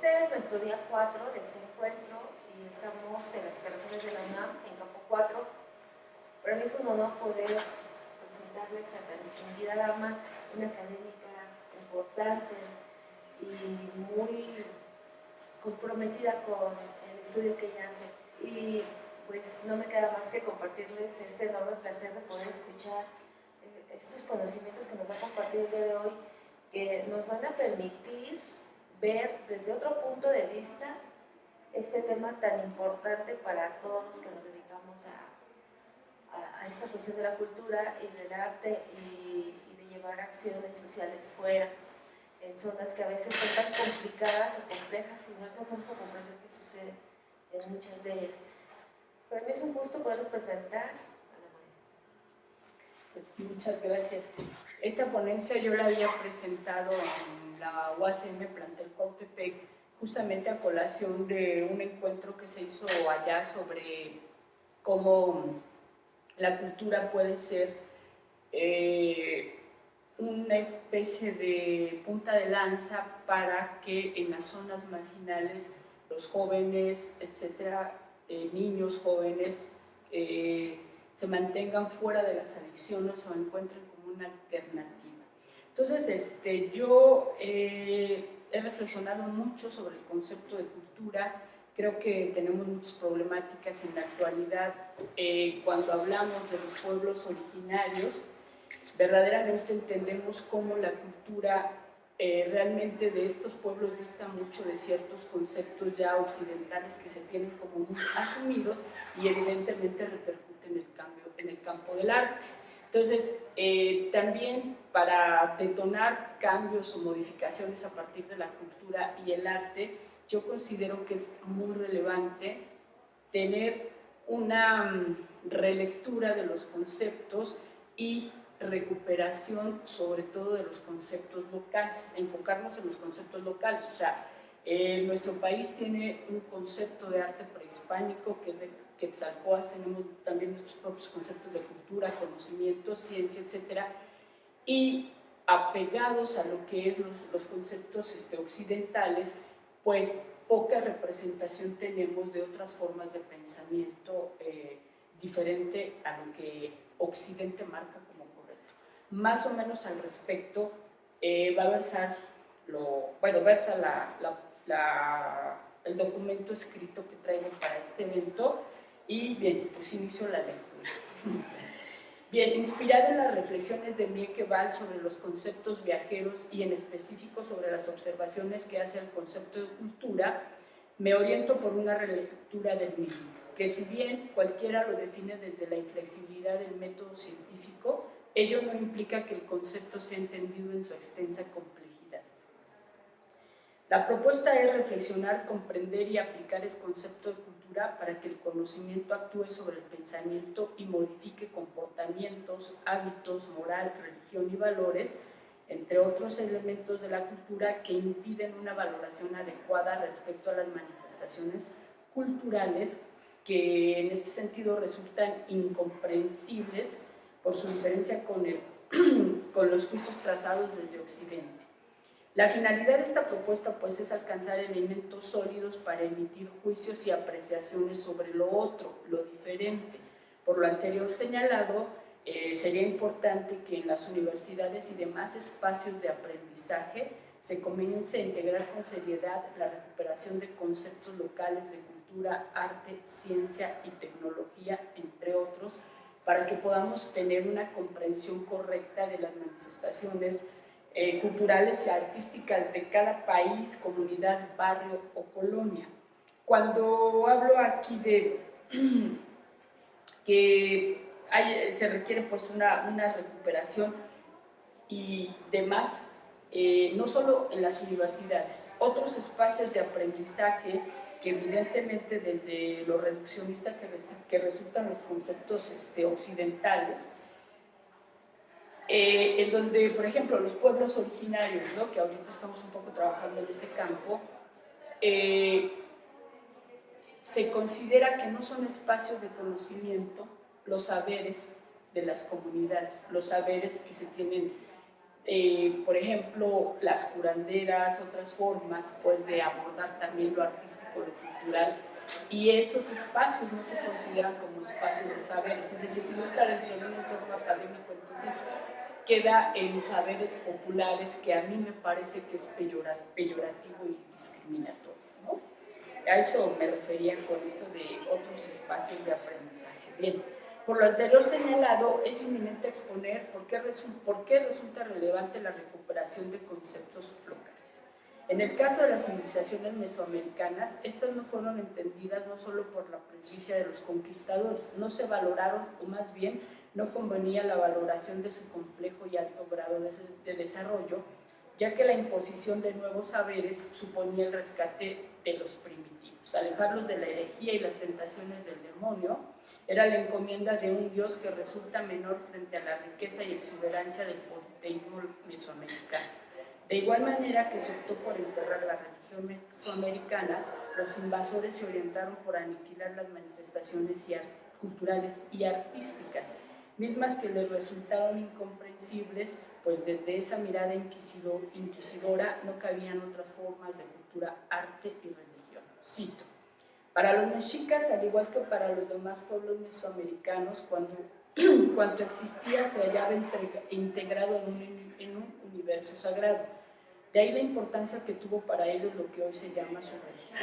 Este es nuestro día 4 de este encuentro y estamos en las instalaciones de la UNAM, en Campo 4. Para mí es un honor poder presentarles a tan distinguida dama, una académica importante y muy comprometida con el estudio que ella hace. Y pues no me queda más que compartirles este enorme placer de poder escuchar estos conocimientos que nos va a compartir el día de hoy, que nos van a permitir ver desde otro punto de vista este tema tan importante para todos los que nos dedicamos a esta cuestión de la cultura y del arte y de llevar acciones sociales fuera, en zonas que a veces son tan complicadas y complejas y no alcanzamos a comprender qué sucede en muchas de ellas. Para mí es un gusto poderlos presentar a la maestra. Pues muchas gracias. Esta ponencia yo la había presentado en la UACM Plantel Cuautepec, justamente a colación de un encuentro que se hizo allá sobre cómo la cultura puede ser una especie de punta de lanza para que en las zonas marginales los jóvenes, etcétera, niños, jóvenes, se mantengan fuera de las adicciones o encuentren como una alternativa. Entonces, yo he reflexionado mucho sobre el concepto de cultura. Creo que tenemos muchas problemáticas en la actualidad cuando hablamos de los pueblos originarios. Verdaderamente entendemos cómo la cultura realmente de estos pueblos dista mucho de ciertos conceptos ya occidentales que se tienen como muy asumidos y evidentemente repercuten en el campo del arte. Entonces, también para detonar cambios o modificaciones a partir de la cultura y el arte, yo considero que es muy relevante tener una relectura de los conceptos y recuperación sobre todo de los conceptos locales, enfocarnos en los conceptos locales. O sea, nuestro país tiene un concepto de arte prehispánico que es de Quetzalcóatl, tenemos también nuestros propios conceptos de cultura, conocimiento, ciencia, etcétera, y apegados a lo que es los conceptos occidentales, pues poca representación tenemos de otras formas de pensamiento diferente a lo que Occidente marca como correcto. Más o menos al respecto va a versar el documento escrito que traigo para este evento y bien, pues inicio la lectura. Bien, inspirada en las reflexiones de Mieke Val sobre los conceptos viajeros y en específico sobre las observaciones que hace al concepto de cultura, me oriento por una relectura del mismo, que si bien cualquiera lo define desde la inflexibilidad del método científico, ello no implica que el concepto sea entendido en su extensa complejidad. La propuesta es reflexionar, comprender y aplicar el concepto de cultura para que el conocimiento actúe sobre el pensamiento y modifique comportamientos, hábitos, moral, religión y valores, entre otros elementos de la cultura que impiden una valoración adecuada respecto a las manifestaciones culturales que en este sentido resultan incomprensibles por su diferencia con los juicios trazados desde Occidente. La finalidad de esta propuesta pues es alcanzar elementos sólidos para emitir juicios y apreciaciones sobre lo otro, lo diferente. Por lo anterior señalado, sería importante que en las universidades y demás espacios de aprendizaje se comience a integrar con seriedad la recuperación de conceptos locales de cultura, arte, ciencia y tecnología, entre otros, para que podamos tener una comprensión correcta de las manifestaciones culturales y artísticas de cada país, comunidad, barrio o colonia. Cuando hablo aquí de que se requiere pues una recuperación y demás, no solo en las universidades, otros espacios de aprendizaje que evidentemente desde lo reduccionista que resultan los conceptos occidentales, en donde, por ejemplo, los pueblos originarios, ¿no?, que ahorita estamos un poco trabajando en ese campo, se considera que no son espacios de conocimiento los saberes de las comunidades, los saberes que se tienen por ejemplo, las curanderas, otras formas pues, de abordar también lo artístico, lo cultural, y esos espacios no se consideran como espacios de saberes, es decir, si no está dentro de un entorno académico, entonces queda en saberes populares, que a mí me parece que es peyorativo y discriminatorio, ¿no? A eso me refería con esto de otros espacios de aprendizaje. Bien, por lo anterior señalado, es inminente exponer por qué resulta relevante la recuperación de conceptos locales. En el caso de las civilizaciones mesoamericanas, estas no fueron entendidas no solo por la presbicia de los conquistadores, no se valoraron, o más bien no convenía la valoración de su complejo y alto grado de desarrollo, ya que la imposición de nuevos saberes suponía el rescate de los primitivos. Alejarlos de la herejía y las tentaciones del demonio era la encomienda de un Dios que resulta menor frente a la riqueza y exuberancia del politeísmo mesoamericano. De igual manera que se optó por enterrar la religión mesoamericana, los invasores se orientaron por aniquilar las manifestaciones culturales y artísticas, mismas que les resultaron incomprensibles, pues desde esa mirada inquisidora no cabían otras formas de cultura, arte y religión. Cito: para los mexicas, al igual que para los demás pueblos mesoamericanos, cuanto existía se hallaba integrado en un universo sagrado. De ahí la importancia que tuvo para ellos lo que hoy se llama su religión.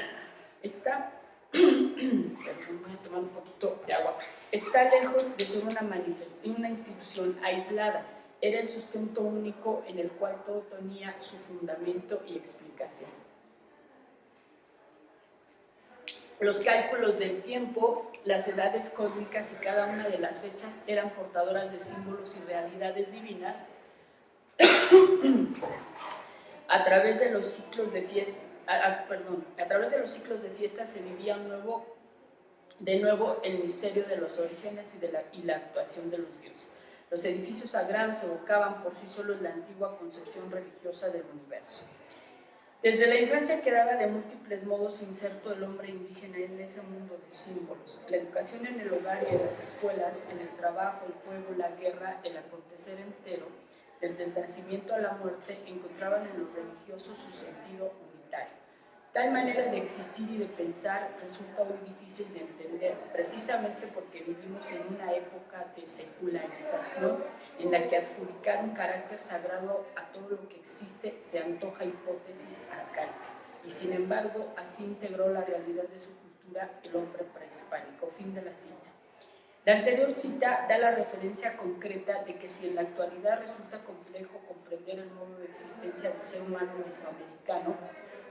Perdón, voy a tomar un poquito de agua. Está lejos de ser una institución aislada. Era el sustento único en el cual todo tenía su fundamento y explicación. Los cálculos del tiempo, las edades cósmicas y cada una de las fechas eran portadoras de símbolos y realidades divinas. A través de los ciclos de fiesta se vivía de nuevo el misterio de los orígenes y la actuación de los dioses. Los edificios sagrados evocaban por sí solos la antigua concepción religiosa del universo. Desde la infancia quedaba de múltiples modos inserto el hombre indígena en ese mundo de símbolos. La educación en el hogar y en las escuelas, en el trabajo, el fuego, la guerra, el acontecer entero, desde el nacimiento a la muerte, encontraban en lo religioso su sentido unitario. Tal manera de existir y de pensar resulta muy difícil de entender, precisamente porque vivimos en una época de secularización en la que adjudicar un carácter sagrado a todo lo que existe se antoja hipótesis arcaica, y sin embargo así integró la realidad de su cultura el hombre prehispánico. Fin de la cita. La anterior cita da la referencia concreta de que si en la actualidad resulta complejo comprender el modo de existencia del ser humano mesoamericano,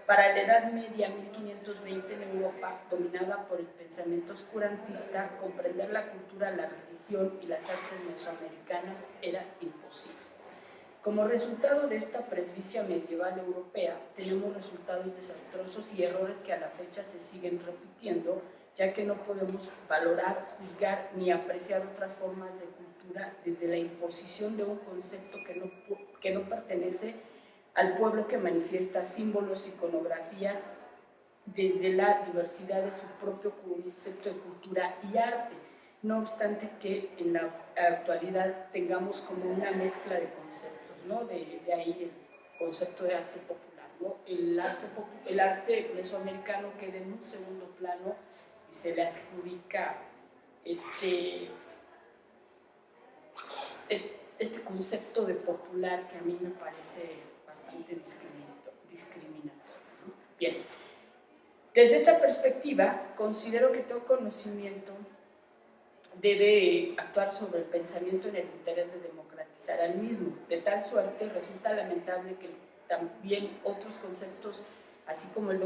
para la Edad Media, 1520, en Europa, dominada por el pensamiento oscurantista, comprender la cultura, la religión y las artes mesoamericanas era imposible. Como resultado de esta presbicia medieval europea, tenemos resultados desastrosos y errores que a la fecha se siguen repitiendo, ya que no podemos valorar, juzgar ni apreciar otras formas de cultura desde la imposición de un concepto que no pertenece al pueblo, que manifiesta símbolos, iconografías, desde la diversidad de su propio concepto de cultura y arte. No obstante que en la actualidad tengamos como una mezcla de conceptos, ¿no? De ahí el concepto de arte popular, ¿no? El arte mesoamericano queda en un segundo plano y se le adjudica este concepto de popular que a mí me parece bastante discriminatorio, ¿no? Bien, desde esta perspectiva considero que todo conocimiento debe actuar sobre el pensamiento en el interés de democratizar al mismo. De tal suerte resulta lamentable que también otros conceptos, así como el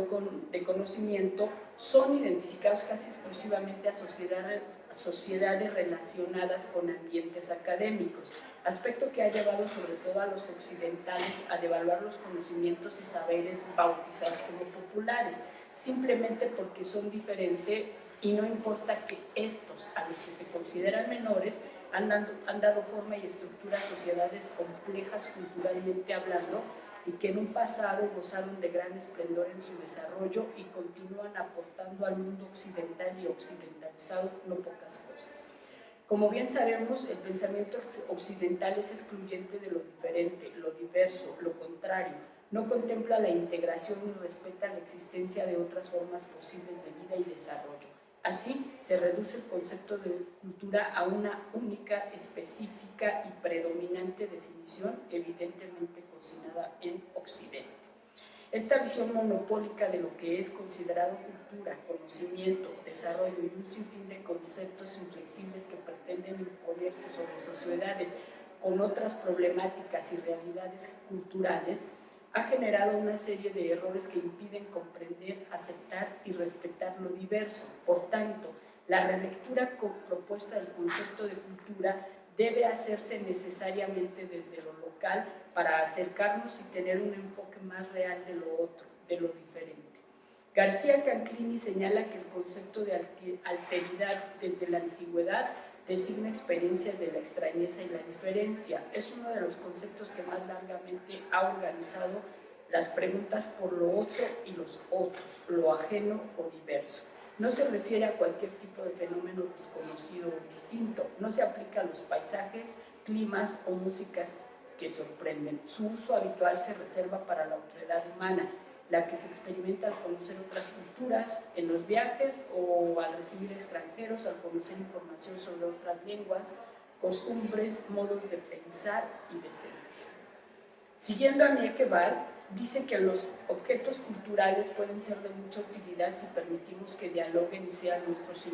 de conocimiento, son identificados casi exclusivamente a sociedades relacionadas con ambientes académicos, aspecto que ha llevado sobre todo a los occidentales a devaluar los conocimientos y saberes bautizados como populares, simplemente porque son diferentes, y no importa que estos, a los que se consideran menores, han dado forma y estructura a sociedades complejas culturalmente hablando, y que en un pasado gozaron de gran esplendor en su desarrollo y continúan aportando al mundo occidental y occidentalizado no pocas cosas. Como bien sabemos, el pensamiento occidental es excluyente de lo diferente, lo diverso, lo contrario. No contempla la integración ni respeta la existencia de otras formas posibles de vida y desarrollo. Así, se reduce el concepto de cultura a una única, específica y predominante definición, evidentemente cocinada en Occidente. Esta visión monopólica de lo que es considerado cultura, conocimiento, desarrollo y un sinfín de conceptos inflexibles que pretenden imponerse sobre sociedades con otras problemáticas y realidades culturales, ha generado una serie de errores que impiden comprender, aceptar y respetar lo diverso. Por tanto, la relectura propuesta del concepto de cultura debe hacerse necesariamente desde lo local para acercarnos y tener un enfoque más real de lo otro, de lo diferente. García Canclini señala que el concepto de alteridad desde la antigüedad designa experiencias de la extrañeza y la diferencia. Es uno de los conceptos que más largamente ha organizado las preguntas por lo otro y los otros, lo ajeno o diverso. No se refiere a cualquier tipo de fenómeno desconocido o distinto, no se aplica a los paisajes, climas o músicas que sorprenden. Su uso habitual se reserva para la otredad humana, la que se experimenta al conocer otras culturas, en los viajes o al recibir extranjeros, al conocer información sobre otras lenguas, costumbres, modos de pensar y de sentir. Siguiendo a Mieke-Val, dice que los objetos culturales pueden ser de mucha utilidad si permitimos que dialoguen y sean nuestros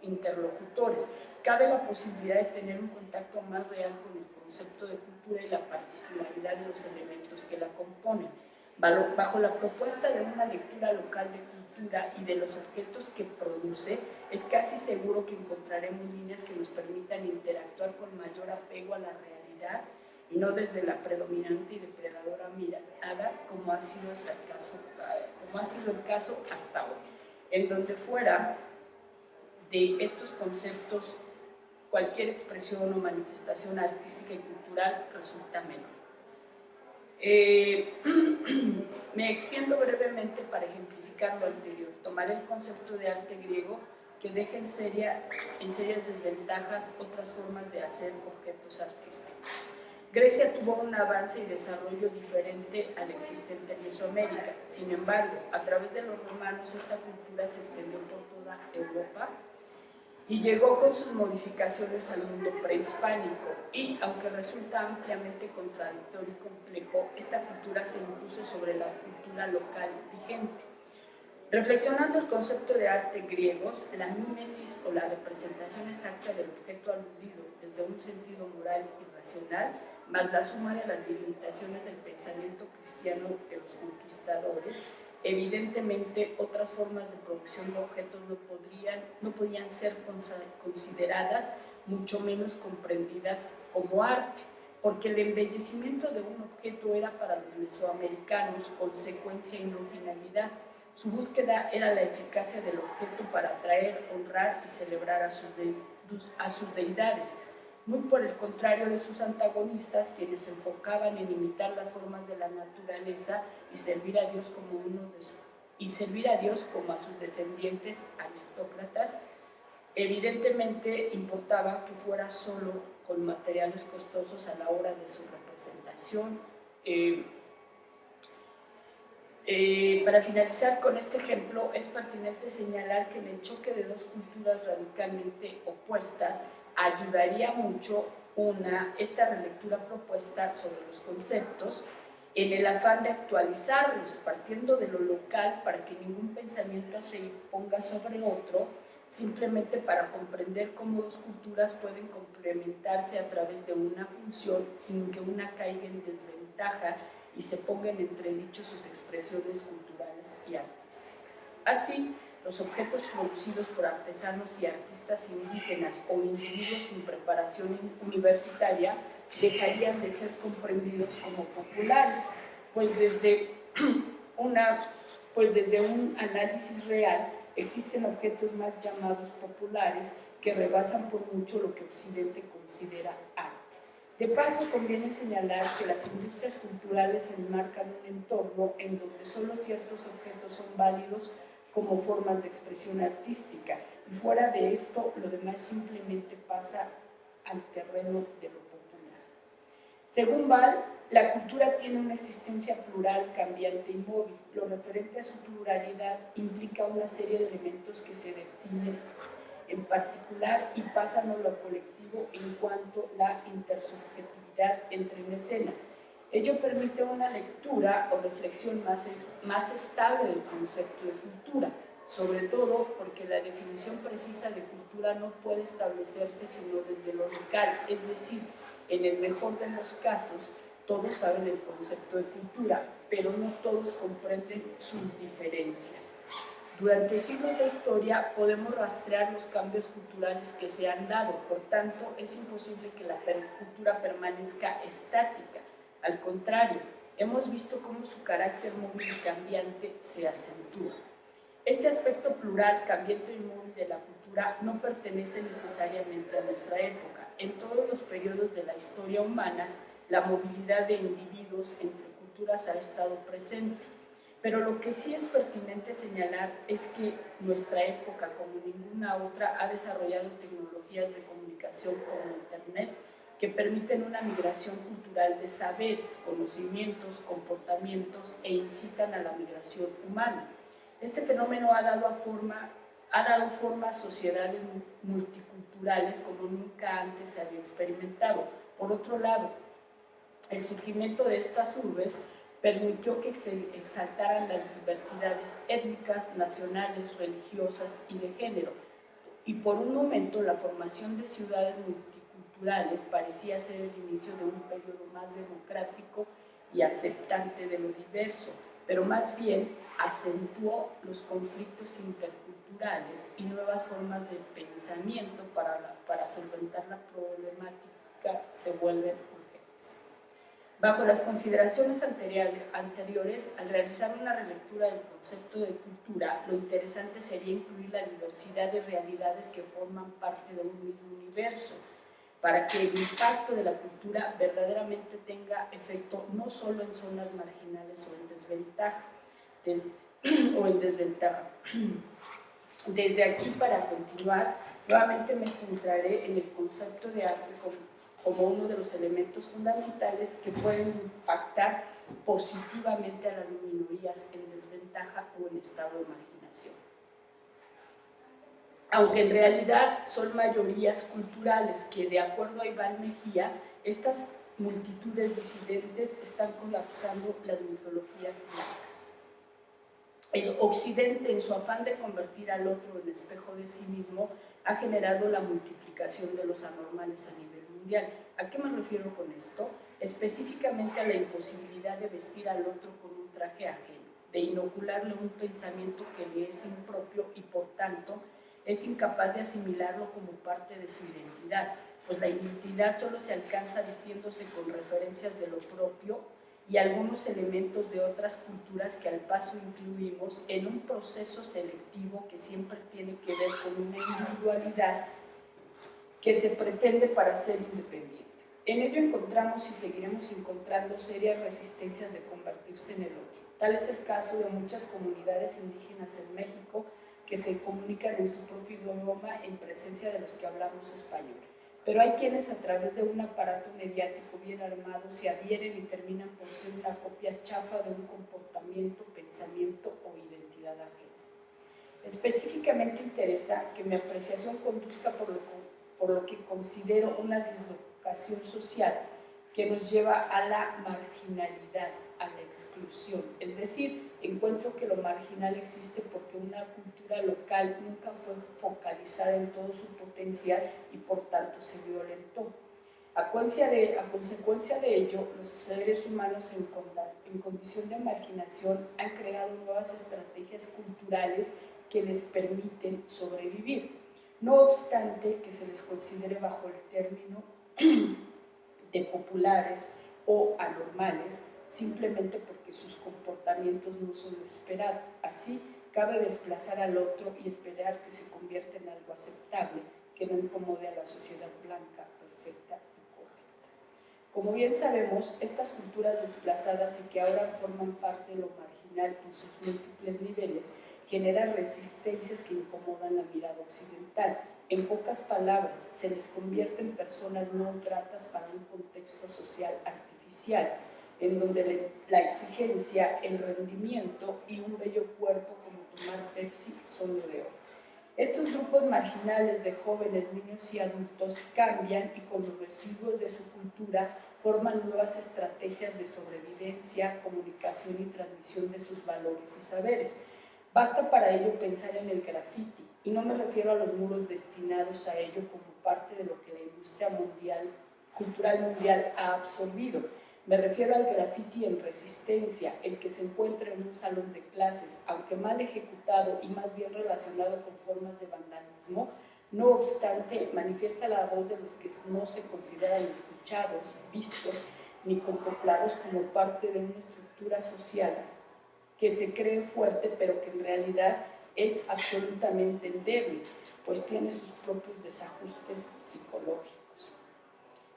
interlocutores. Cabe la posibilidad de tener un contacto más real con el concepto de cultura y la particularidad de los elementos que la componen. Bajo la propuesta de una lectura local de cultura y de los objetos que produce, es casi seguro que encontraremos líneas que nos permitan interactuar con mayor apego a la realidad y no desde la predominante y depredadora mirada como ha sido el caso hasta hoy, en donde fuera de estos conceptos cualquier expresión o manifestación artística y cultural resulta menor. Me extiendo brevemente para ejemplificar lo anterior. Tomaré el concepto de arte griego que deja en serias desventajas otras formas de hacer objetos artísticos. Grecia tuvo un avance y desarrollo diferente al existente en Mesoamérica. Sin embargo, a través de los romanos esta cultura se extendió por toda Europa y llegó con sus modificaciones al mundo prehispánico y, aunque resulta ampliamente contradictorio y complejo, esta cultura se impuso sobre la cultura local vigente. Reflexionando el concepto de arte griegos, la mímesis o la representación exacta del objeto aludido desde un sentido moral y racional, más la suma de las limitaciones del pensamiento cristiano de los conquistadores, evidentemente otras formas de producción de objetos no podían ser consideradas, mucho menos comprendidas como arte, porque el embellecimiento de un objeto era para los mesoamericanos consecuencia y no finalidad. Su búsqueda era la eficacia del objeto para atraer, honrar y celebrar a sus deidades, muy por el contrario de sus antagonistas, quienes se enfocaban en imitar las formas de la naturaleza y servir a Dios como a sus descendientes aristócratas. Evidentemente importaba que fuera solo con materiales costosos a la hora de su representación. Para finalizar con este ejemplo, es pertinente señalar que en el choque de dos culturas radicalmente opuestas ayudaría mucho esta relectura propuesta sobre los conceptos en el afán de actualizarlos, partiendo de lo local para que ningún pensamiento se imponga sobre otro, simplemente para comprender cómo dos culturas pueden complementarse a través de una función sin que una caiga en desventaja y se pongan en entredicho sus expresiones culturales y artísticas. Así, los objetos producidos por artesanos y artistas indígenas o individuos sin preparación universitaria dejarían de ser comprendidos como populares, pues desde un análisis real existen objetos más llamados populares que rebasan por mucho lo que Occidente considera arte. De paso, conviene señalar que las industrias culturales enmarcan un entorno en donde solo ciertos objetos son válidos como formas de expresión artística y fuera de esto, lo demás simplemente pasa al terreno de lo popular. Según Ball, la cultura tiene una existencia plural, cambiante y móvil. Lo referente a su pluralidad implica una serie de elementos que se definen en particular y pasan a lo colectivo en cuanto la intersubjetividad entra en escena. Ello permite una lectura o reflexión más estable del concepto de cultura, sobre todo porque la definición precisa de cultura no puede establecerse sino desde lo local, es decir, en el mejor de los casos, todos saben el concepto de cultura, pero no todos comprenden sus diferencias. Durante siglos de historia podemos rastrear los cambios culturales que se han dado, por tanto, es imposible que la cultura permanezca estática. Al contrario, hemos visto cómo su carácter móvil y cambiante se acentúa. Este aspecto plural, cambiante y móvil de la cultura no pertenece necesariamente a nuestra época. En todos los periodos de la historia humana, la movilidad de individuos entre culturas ha estado presente. Pero lo que sí es pertinente señalar es que nuestra época, como ninguna otra, ha desarrollado tecnologías de comunicación como Internet que permiten una migración cultural de saberes, conocimientos, comportamientos e incitan a la migración humana. Este fenómeno ha dado forma a sociedades multiculturales como nunca antes se había experimentado. Por otro lado, el surgimiento de estas urbes permitió que se exaltaran las diversidades étnicas, nacionales, religiosas y de género. Y por un momento la formación de ciudades multiculturales parecía ser el inicio de un periodo más democrático y aceptante de lo diverso, pero más bien acentuó los conflictos interculturales y nuevas formas de pensamiento para solventar la problemática se vuelven urgentes. Bajo las consideraciones anteriores, al realizar una relectura del concepto de cultura, lo interesante sería incluir la diversidad de realidades que forman parte de un mismo universo, para que el impacto de la cultura verdaderamente tenga efecto no solo en zonas marginales o en desventaja. Desde aquí, para continuar, nuevamente me centraré en el concepto de arte como uno de los elementos fundamentales que pueden impactar positivamente a las minorías en desventaja o en estado de marginación. Aunque en realidad son mayorías culturales que, de acuerdo a Iván Mejía, estas multitudes disidentes están colapsando las mitologías blancas. El Occidente, en su afán de convertir al otro en espejo de sí mismo, ha generado la multiplicación de los anormales a nivel mundial. ¿A qué me refiero con esto? Específicamente a la imposibilidad de vestir al otro con un traje ajeno, de inocularle un pensamiento que le es impropio y, por tanto, es incapaz de asimilarlo como parte de su identidad, pues la identidad solo se alcanza vistiéndose con referencias de lo propio y algunos elementos de otras culturas que al paso incluimos en un proceso selectivo que siempre tiene que ver con una individualidad que se pretende para ser independiente. En ello encontramos y seguiremos encontrando serias resistencias de convertirse en el otro. Tal es el caso de muchas comunidades indígenas en México que se comunican en su propio idioma en presencia de los que hablamos español. Pero hay quienes a través de un aparato mediático bien armado se adhieren y terminan por ser una copia chafa de un comportamiento, pensamiento o identidad ajena. Específicamente interesa que mi apreciación conduzca por lo que considero una dislocación social que nos lleva a la marginalidad, a la exclusión. Es decir, encuentro que lo marginal existe porque una cultura local nunca fue focalizada en todo su potencial y por tanto se violentó. A consecuencia de ello, los seres humanos en condición de marginación han creado nuevas estrategias culturales que les permiten sobrevivir. No obstante que se les considere bajo el término de populares o anormales, simplemente porque sus comportamientos no son lo esperado. Así, cabe desplazar al otro y esperar que se convierta en algo aceptable, que no incomode a la sociedad blanca, perfecta y correcta. Como bien sabemos, estas culturas desplazadas y que ahora forman parte de lo marginal en sus múltiples niveles, genera resistencias que incomodan la mirada occidental. En pocas palabras, se les convierte en personas no gratas para un contexto social artificial, en donde la exigencia, el rendimiento y un bello cuerpo como tomar Pepsi son lo de hoy. Estos grupos marginales de jóvenes, niños y adultos cambian y con los residuos de su cultura forman nuevas estrategias de sobrevivencia, comunicación y transmisión de sus valores y saberes. Basta para ello pensar en el graffiti, y no me refiero a los muros destinados a ello como parte de lo que la industria cultural mundial ha absorbido. Me refiero al graffiti en resistencia, el que se encuentra en un salón de clases, aunque mal ejecutado y más bien relacionado con formas de vandalismo, no obstante, manifiesta la voz de los que no se consideran escuchados, vistos ni contemplados como parte de una estructura social que se cree fuerte, pero que en realidad es absolutamente endeble, pues tiene sus propios desajustes psicológicos.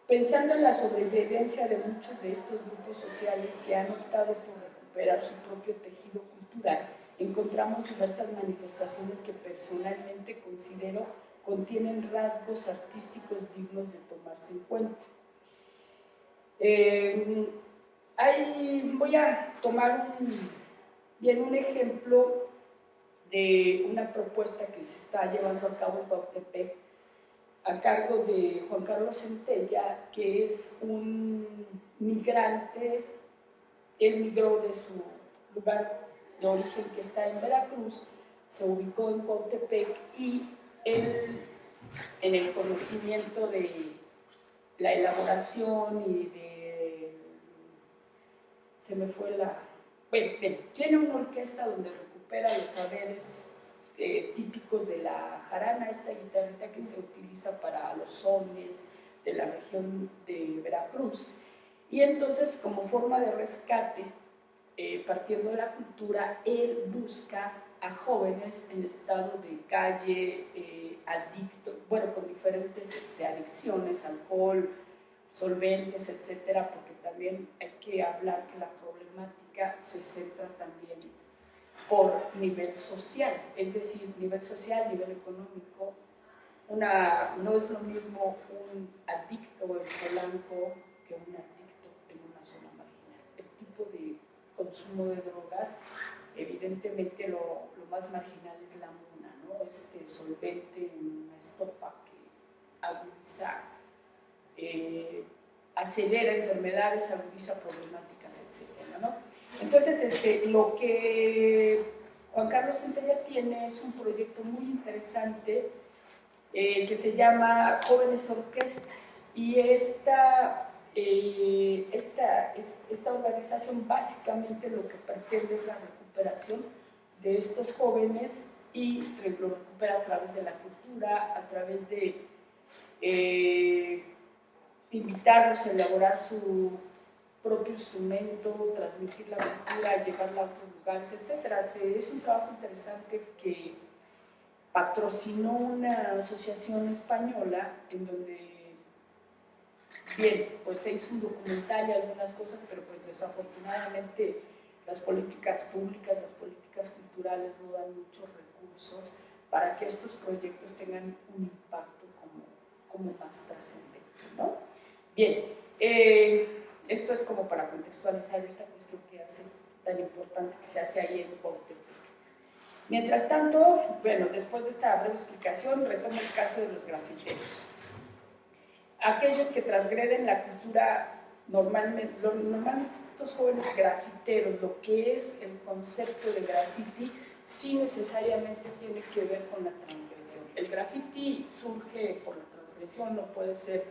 Pensando en la sobrevivencia de muchos de estos grupos sociales que han optado por recuperar su propio tejido cultural, encontramos diversas manifestaciones que personalmente considero contienen rasgos artísticos dignos de tomarse en cuenta. Voy a tomar un ejemplo de una propuesta que se está llevando a cabo en Cuautepec a cargo de Juan Carlos Centella, que es un migrante. Él migró de su lugar de origen, que está en Veracruz, se ubicó en Cuautepec, y él, en el conocimiento de la elaboración y de... se me fue la... Bueno, tiene una orquesta donde recupera los saberes típicos de la jarana, esta guitarrita que se utiliza para los sones de la región de Veracruz. Y entonces, como forma de rescate, partiendo de la cultura, él busca a jóvenes en estado de calle, adictos, bueno, con diferentes adicciones, alcohol, solventes, etcétera, porque también hay que hablar que la problemática se centra también por nivel social, es decir, nivel social, nivel económico. No es lo mismo un adicto en Polanco que un adicto en una zona marginal. El tipo de consumo de drogas, evidentemente lo más marginal es la mona, ¿no? Este solvente en una estopa que agudiza, acelera enfermedades, agudiza problemáticas, etcétera, ¿no? Entonces, lo que Juan Carlos Centella tiene es un proyecto muy interesante que se llama Jóvenes Orquestas, y esta organización básicamente lo que pretende es la recuperación de estos jóvenes, y lo recupera a través de la cultura, a través de invitarlos a elaborar su propio instrumento, transmitir la cultura, llevarla a otros lugares, etc. Es un trabajo interesante que patrocinó una asociación española en donde, bien, pues se hizo un documental y algunas cosas, pero pues desafortunadamente las políticas públicas, las políticas culturales no dan muchos recursos para que estos proyectos tengan un impacto como más trascendente, ¿no? Bien, esto es como para contextualizar esta cuestión que hace tan importante que se hace ahí en Cuautepec. Mientras tanto, bueno, después de esta breve explicación, retomo el caso de los grafiteros. Aquellos que transgreden la cultura, normalmente estos jóvenes grafiteros, lo que es el concepto de graffiti, sí necesariamente tiene que ver con la transgresión. El graffiti surge por la transgresión, no puede ser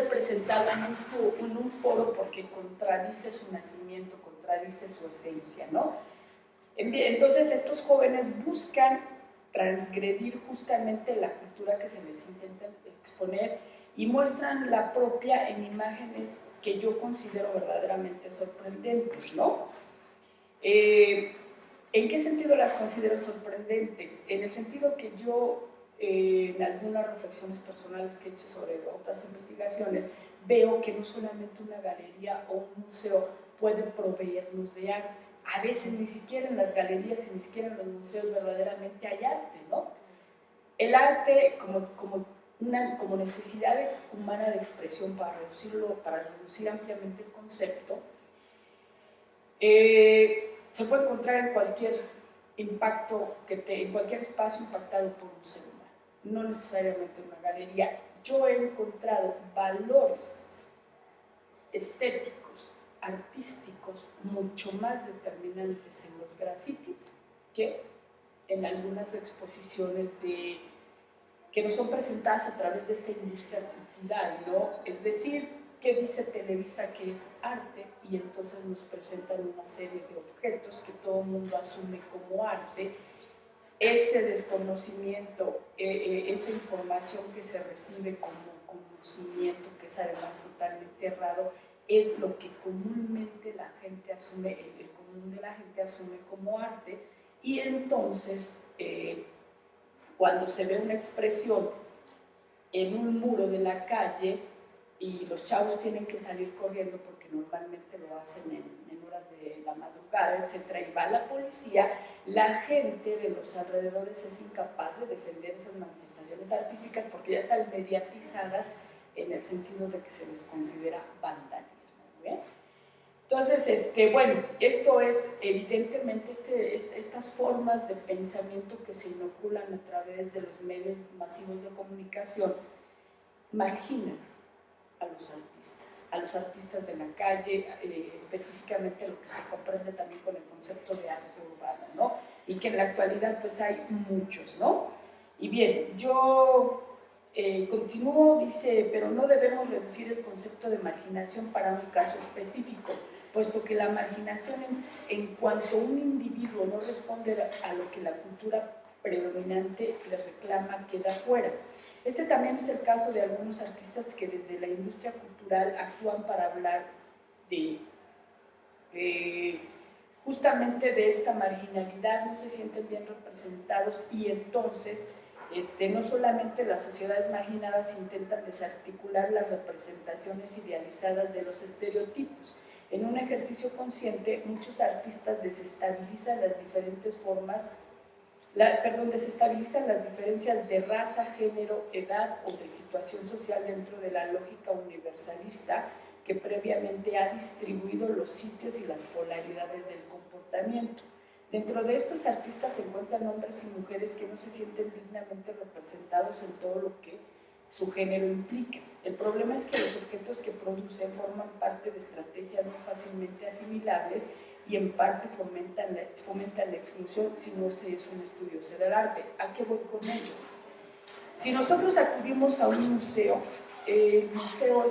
presentado en un foro porque contradice su nacimiento, contradice su esencia, ¿no? Entonces estos jóvenes buscan transgredir justamente la cultura que se les intenta exponer y muestran la propia en imágenes que yo considero verdaderamente sorprendentes, ¿no? ¿En qué sentido las considero sorprendentes? En el sentido que yo, en algunas reflexiones personales que he hecho sobre otras investigaciones, veo que no solamente una galería o un museo puede proveernos de arte. A veces ni siquiera en las galerías y ni siquiera en los museos verdaderamente hay arte, ¿no? El arte como necesidad humana de expresión para reducir ampliamente el concepto, se puede encontrar en cualquier en cualquier espacio impactado por un ser humano, no necesariamente en una galería. Yo he encontrado valores estéticos, artísticos, mucho más determinantes en los grafitis que en algunas exposiciones que nos son presentadas a través de esta industria cultural, ¿no? Es decir, ¿qué dice Televisa que es arte? Y entonces nos presentan una serie de objetos que todo el mundo asume como arte. Ese desconocimiento, esa información que se recibe como conocimiento, que es además totalmente errado, es lo que comúnmente la gente asume, el común de la gente asume como arte, y entonces cuando se ve una expresión en un muro de la calle y los chavos tienen que salir corriendo porque normalmente lo hacen en horas de la madrugada, etcétera, y va la policía, la gente de los alrededores es incapaz de defender esas manifestaciones artísticas porque ya están mediatizadas en el sentido de que se les considera vandalismo, ¿bien? Entonces, bueno, esto es evidentemente estas formas de pensamiento que se inoculan a través de los medios masivos de comunicación marginan a los artistas de la calle, específicamente lo que se comprende también con el concepto de arte urbano, ¿no? Y que en la actualidad pues hay muchos, ¿no? Y bien, yo continúo, dice, pero no debemos reducir el concepto de marginación para un caso específico, puesto que la marginación en cuanto un individuo no responde a lo que la cultura predominante le reclama queda fuera. Este también es el caso de algunos artistas que desde la industria cultural actúan para hablar justamente de esta marginalidad, no se sienten bien representados y entonces no solamente las sociedades marginadas intentan desarticular las representaciones idealizadas de los estereotipos. En un ejercicio consciente, muchos artistas desestabilizan las diferentes formas desestabilizan las diferencias de raza, género, edad o de situación social dentro de la lógica universalista que previamente ha distribuido los sitios y las polaridades del comportamiento. Dentro de estos artistas se encuentran hombres y mujeres que no se sienten dignamente representados en todo lo que su género implica. El problema es que los objetos que producen forman parte de estrategias no fácilmente asimilables y en parte fomentan la exclusión si no se es un estudioso del arte. ¿A qué voy con ello? Si nosotros acudimos a un museo, el museo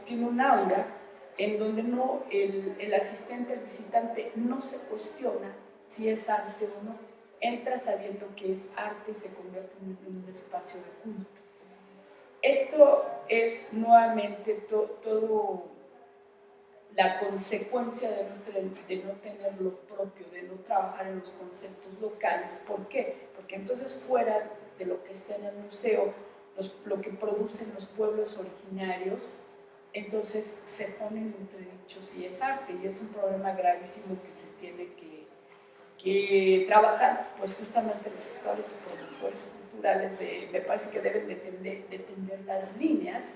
tiene un aura en donde el asistente, el visitante, no se cuestiona si es arte o no. Entra sabiendo que es arte y se convierte en un espacio de culto. Esto es nuevamente todo la consecuencia de no tener lo propio, de no trabajar en los conceptos locales. ¿Por qué? Porque entonces fuera de lo que está en el museo, lo que producen los pueblos originarios, entonces se pone en entredicho si es arte, y es un problema gravísimo que se tiene que trabajar, pues justamente los gestores y productores culturales me parece que deben de tender las líneas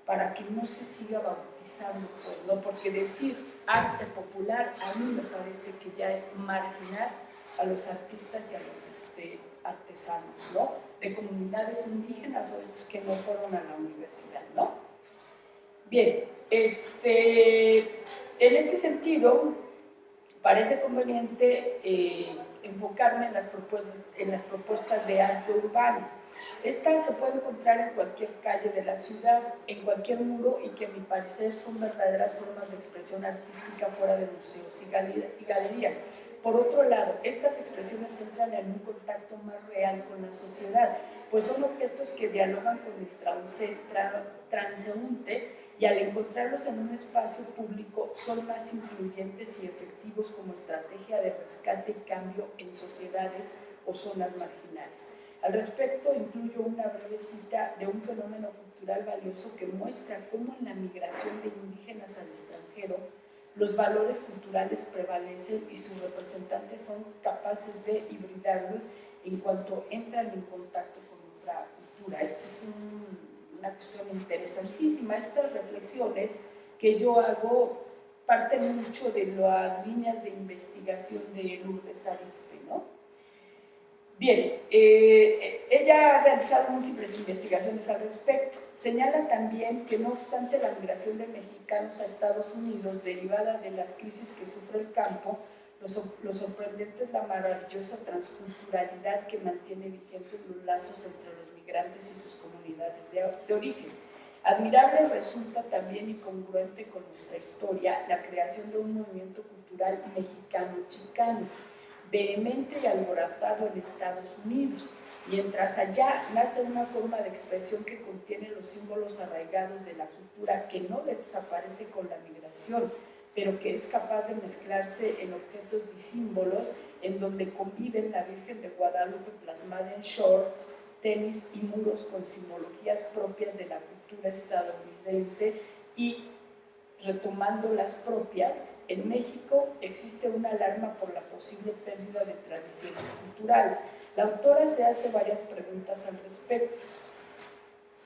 para que no se siga bautizando, pues, ¿no? Porque decir arte popular a mí me parece que ya es marginar a los artistas y a los artesanos, ¿no? De comunidades indígenas o estos que no fueron a la universidad, ¿no? Bien, en este sentido, parece conveniente enfocarme en las propuestas de arte urbano. Estas se pueden encontrar en cualquier calle de la ciudad, en cualquier muro, y que a mi parecer son verdaderas formas de expresión artística fuera de museos y galerías. Por otro lado, estas expresiones entran en un contacto más real con la sociedad, pues son objetos que dialogan con el transeúnte y al encontrarlos en un espacio público son más incluyentes y efectivos como estrategia de rescate y cambio en sociedades o zonas marginales. Al respecto, incluyo una breve cita de un fenómeno cultural cultural valioso que muestra cómo en la migración de indígenas al extranjero los valores culturales prevalecen y sus representantes son capaces de hibridarlos en cuanto entran en contacto con otra cultura. Esta es una cuestión interesantísima. Estas reflexiones que yo hago parten mucho de las líneas de investigación de Lourdes Arizpe, ¿no? Bien, ella ha realizado múltiples investigaciones al respecto. Señala también que no obstante la migración de mexicanos a Estados Unidos derivada de las crisis que sufre el campo, lo sorprendente es la maravillosa transculturalidad que mantiene vigentes los lazos entre los migrantes y sus comunidades de origen. Admirable resulta también y congruente con nuestra historia la creación de un movimiento cultural mexicano-chicano, vehemente y alborotado en Estados Unidos. Mientras allá nace una forma de expresión que contiene los símbolos arraigados de la cultura que no desaparece con la migración, pero que es capaz de mezclarse en objetos disímbolos en donde conviven la Virgen de Guadalupe plasmada en shorts, tenis y muros con simbologías propias de la cultura estadounidense y retomando las propias. En México existe una alarma por la posible pérdida de tradiciones culturales. La autora se hace varias preguntas al respecto.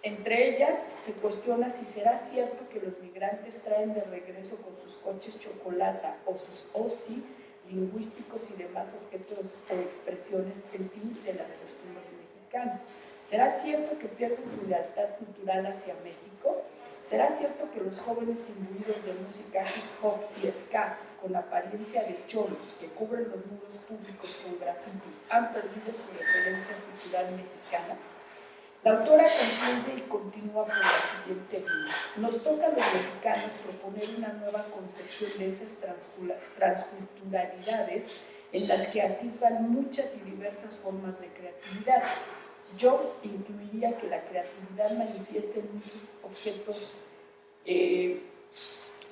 Entre ellas, se cuestiona si será cierto que los migrantes traen de regreso con sus coches chocolata o sus OSI lingüísticos y demás objetos o expresiones, en fin, de las costumbres mexicanas. ¿Será cierto que pierden su lealtad cultural hacia México? ¿Será cierto que los jóvenes imbuidos de música hip hop y ska con apariencia de cholos que cubren los muros públicos con graffiti han perdido su referencia cultural mexicana? La autora concluye y continúa por la siguiente línea. Nos toca a los mexicanos proponer una nueva concepción de esas transculturalidades en las que atisban muchas y diversas formas de creatividad. Yo incluiría que la creatividad manifiesta en muchos objetos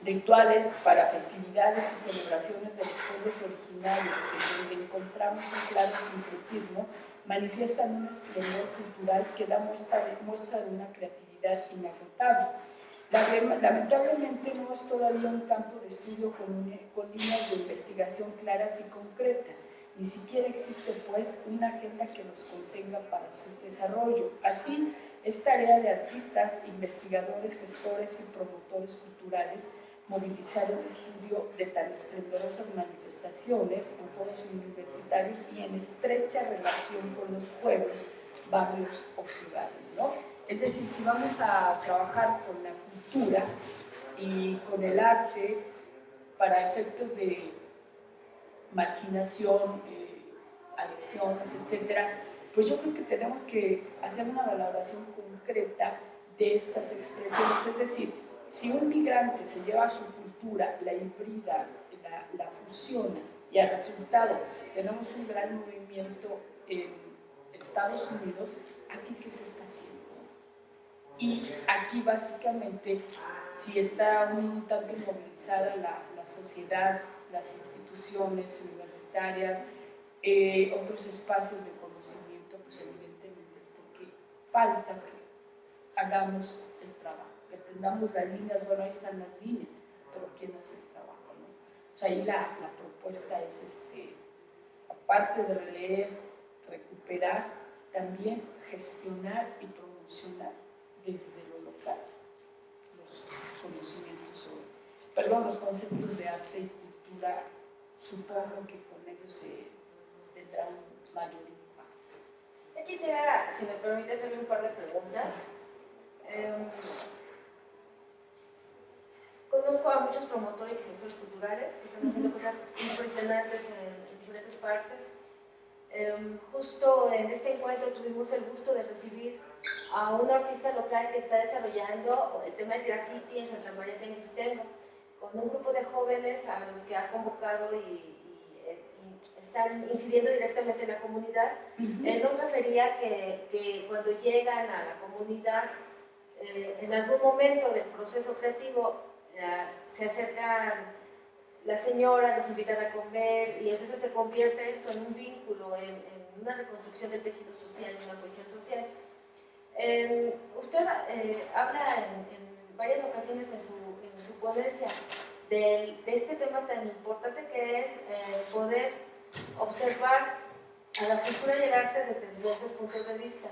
rituales para festividades y celebraciones de los pueblos originarios, en donde encontramos un claro sincretismo, manifiestan un esplendor cultural que da muestra de una creatividad inagotable. Lamentablemente no es todavía un campo de estudio con líneas de investigación claras y concretas. Ni siquiera existe, pues, una agenda que los contenga para su desarrollo. Así, es tarea de artistas, investigadores, gestores y promotores culturales movilizar el estudio de tan esplendorosas manifestaciones en foros universitarios y en estrecha relación con los pueblos, barrios o ciudades, ¿no? Es decir, si vamos a trabajar con la cultura y con el arte para efectos de marginación, adicciones, etcétera, pues yo creo que tenemos que hacer una valoración concreta de estas expresiones. Es decir, si un migrante se lleva su cultura, la hibrida, la fusiona y al resultado tenemos un gran movimiento en Estados Unidos, ¿aquí qué se está haciendo? Y aquí básicamente, si está un tanto movilizada la sociedad, las instituciones universitarias, otros espacios de conocimiento, pues evidentemente es porque falta que hagamos el trabajo, que tengamos las líneas. Bueno, ahí están las líneas, pero ¿quién hace el trabajo, no? O sea, ahí la propuesta es, aparte de releer, recuperar, también gestionar y promocionar desde lo local los conocimientos los conceptos de arte y cultura. Supongo que con ellos se tendrá un mayor impacto. Yo quisiera, si me permite, hacerle un par de preguntas. Sí. Conozco a muchos promotores y gestores culturales que están haciendo cosas impresionantes en diferentes partes. Justo en este encuentro tuvimos el gusto de recibir a un artista local que está desarrollando el tema del graffiti en Santa María Tenguistela, con un grupo de jóvenes a los que ha convocado y están incidiendo directamente en la comunidad. Él nos refería que cuando llegan a la comunidad, en algún momento del proceso creativo, se acercan la señora, los invitan a comer y entonces se convierte esto en un vínculo, en una reconstrucción del tejido social, en una cohesión social. Usted habla en varias ocasiones en su ponencia de este tema tan importante que es poder observar a la cultura y el arte desde diferentes puntos de vista.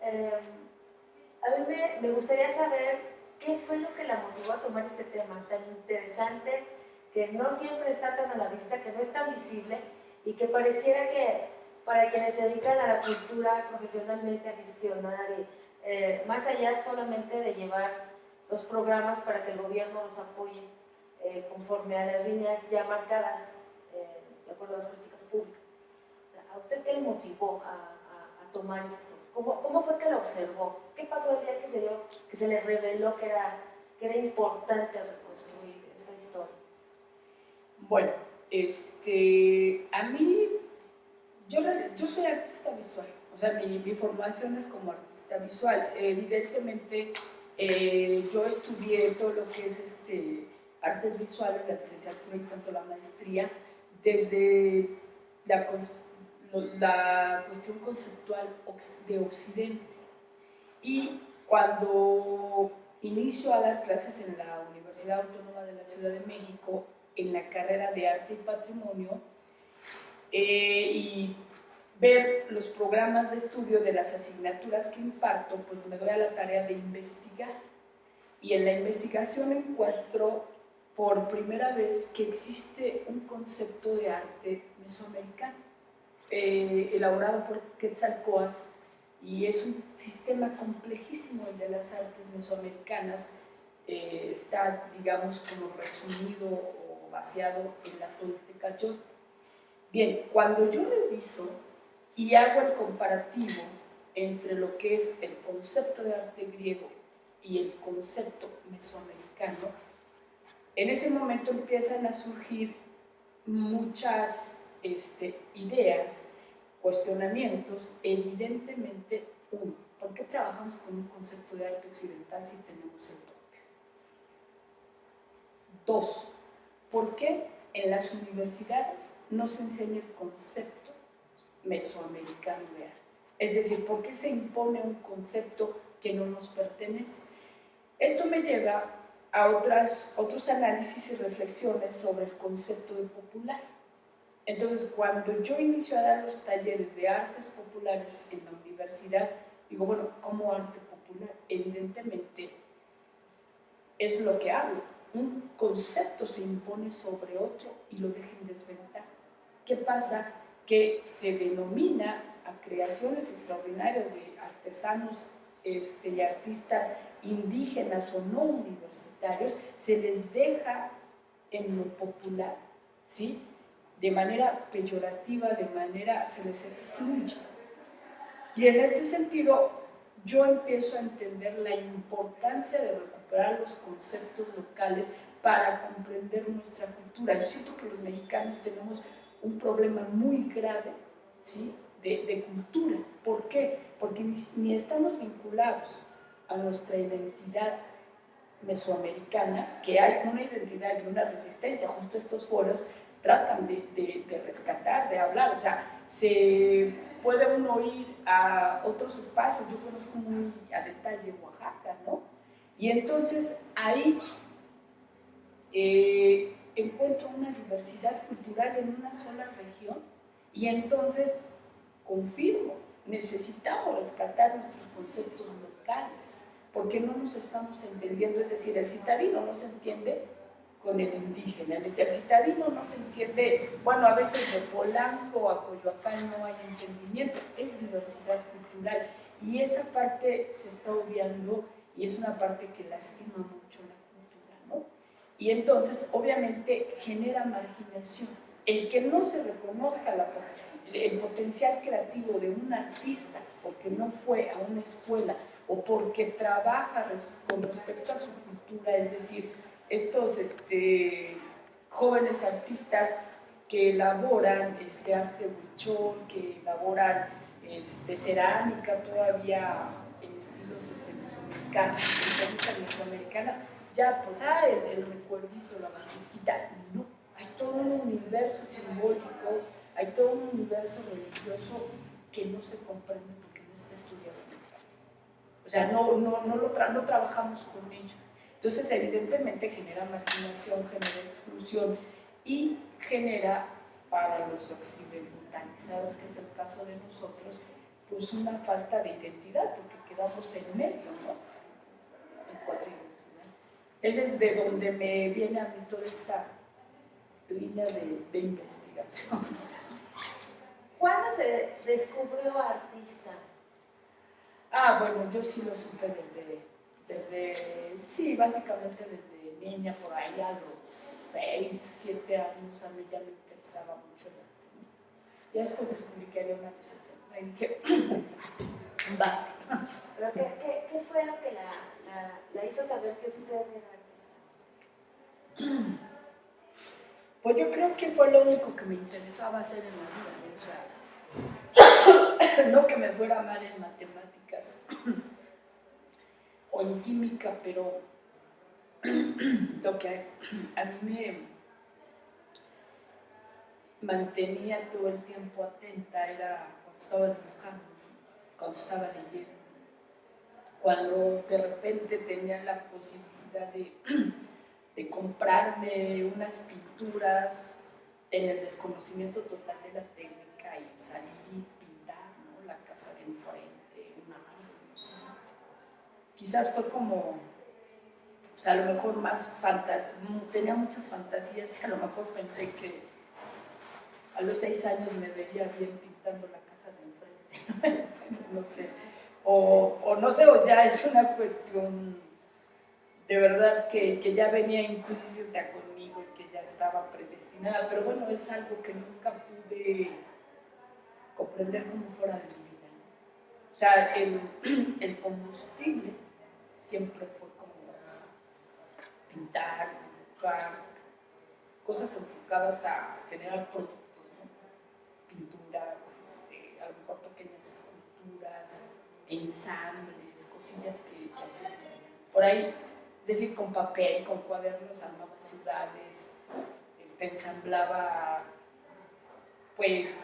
A mí me gustaría saber qué fue lo que la motivó a tomar este tema tan interesante, que no siempre está tan a la vista, que no es tan visible y que pareciera que para quienes se dedican a la cultura profesionalmente, a gestionar, más allá solamente de llevar los programas para que el gobierno los apoye conforme a las líneas ya marcadas de acuerdo a las políticas públicas. ¿A usted qué le motivó a tomar esto? ¿Cómo fue que lo observó? ¿Qué pasó el día que se le reveló que era importante reconstruir esta historia? Bueno, a mí, yo soy artista visual, o sea, mi formación es como artista visual. Evidentemente, yo estudié todo lo que es artes visuales, la licenciatura y tanto la maestría, desde la cuestión conceptual de Occidente. Y cuando inicio a dar clases en la Universidad Autónoma de la Ciudad de México, en la carrera de Arte y Patrimonio, y ver los programas de estudio de las asignaturas que imparto, pues me doy a la tarea de investigar. Y en la investigación encuentro por primera vez que existe un concepto de arte mesoamericano, elaborado por Quetzalcóatl, y es un sistema complejísimo el de las artes mesoamericanas. Está, digamos, como resumido o vaciado en la Toltecayotl. Bien, cuando yo reviso y hago el comparativo entre lo que es el concepto de arte griego y el concepto mesoamericano, en ese momento empiezan a surgir muchas ideas, cuestionamientos. Evidentemente, uno, ¿por qué trabajamos con un concepto de arte occidental si tenemos el propio? Dos, ¿por qué en las universidades no se enseña el concepto mesoamericano de arte? Es decir, ¿por qué se impone un concepto que no nos pertenece? Esto me lleva a otros análisis y reflexiones sobre el concepto de popular. Entonces, cuando yo inicio a dar los talleres de artes populares en la universidad, digo, bueno, ¿cómo arte popular? Evidentemente es lo que hablo. Un concepto se impone sobre otro y lo deja en desventaja. ¿Qué pasa? Que se denomina a creaciones extraordinarias de artesanos y artistas indígenas o no universitarios, se les deja en lo popular, ¿sí? De manera peyorativa, se les excluye. Y en este sentido, yo empiezo a entender la importancia de recuperar los conceptos locales para comprender nuestra cultura. Yo siento que los mexicanos tenemos un problema muy grave, ¿sí?, de cultura. ¿Por qué? Porque ni estamos vinculados a nuestra identidad mesoamericana, que hay una identidad y una resistencia. Justo estos foros tratan de rescatar, de hablar. O sea, se puede uno ir a otros espacios. Yo conozco muy a detalle Oaxaca, ¿no? Y entonces ahí encuentro una diversidad cultural en una sola región, y entonces confirmo, necesitamos rescatar nuestros conceptos locales, porque no nos estamos entendiendo. Es decir, el citadino no se entiende con el indígena, el citadino no se entiende, bueno, a veces de Polanco a Coyoacán no hay entendimiento, es diversidad cultural, y esa parte se está obviando, y es una parte que lastima mucho la cultura, ¿no? Y entonces, obviamente, genera marginación. El que no se reconozca el potencial creativo de un artista porque no fue a una escuela o porque trabaja con respecto a su cultura, es decir, estos jóvenes artistas que elaboran arte huichol, que elaboran cerámica todavía en estilos mesoamericanos, en técnicas mesoamericanas, ya pues, el recuerdito, la basiquita, no. Hay todo un universo simbólico, hay todo un universo religioso que no se comprende porque no está estudiado en el país. O sea, no trabajamos con ello. Entonces, evidentemente genera marginación, genera exclusión y genera para los occidentalizados, que es el caso de nosotros, pues una falta de identidad, porque quedamos en medio, ¿no? En cuanto a identidad. Ese es de donde me viene a mí toda esta línea de investigación. ¿Cuándo se descubrió artista? Bueno, yo sí lo supe sí, básicamente desde niña, por ahí a los 6, 7 años, a mí ya me interesaba mucho el arte, ¿no? Y después descubrí que había una licenciatura y dije, va. ¿Pero qué fue lo que la hizo saber que usted era artista? Pues yo creo que fue lo único que me interesaba hacer en la vida, ¿no? O sea, no que me fuera mal en matemáticas o en química, pero lo que a mí me mantenía todo el tiempo atenta era cuando estaba dibujando, cuando estaba leyendo, cuando de repente tenía la posibilidad de comprarme unas pinturas en el desconocimiento total de la técnica y salir y pintar, ¿no? La casa de enfrente, un árbol, no sé. Quizás fue como, pues a lo mejor más tenía muchas fantasías y a lo mejor pensé que a los 6 años me veía bien pintando la casa de enfrente, no sé. O no sé, o ya es una cuestión de verdad que ya venía implícita conmigo y que ya estaba predestinada, pero bueno, es algo que nunca pude comprender como fuera de mi vida, ¿no? O sea, el combustible siempre fue como pintar, dibujar, cosas enfocadas a generar productos, ¿no? Pinturas, a lo mejor pequeñas esculturas, ensambles, cosillas que hacía por ahí. Es decir, con papel, con cuadernos, armaba ciudades, ensamblaba pues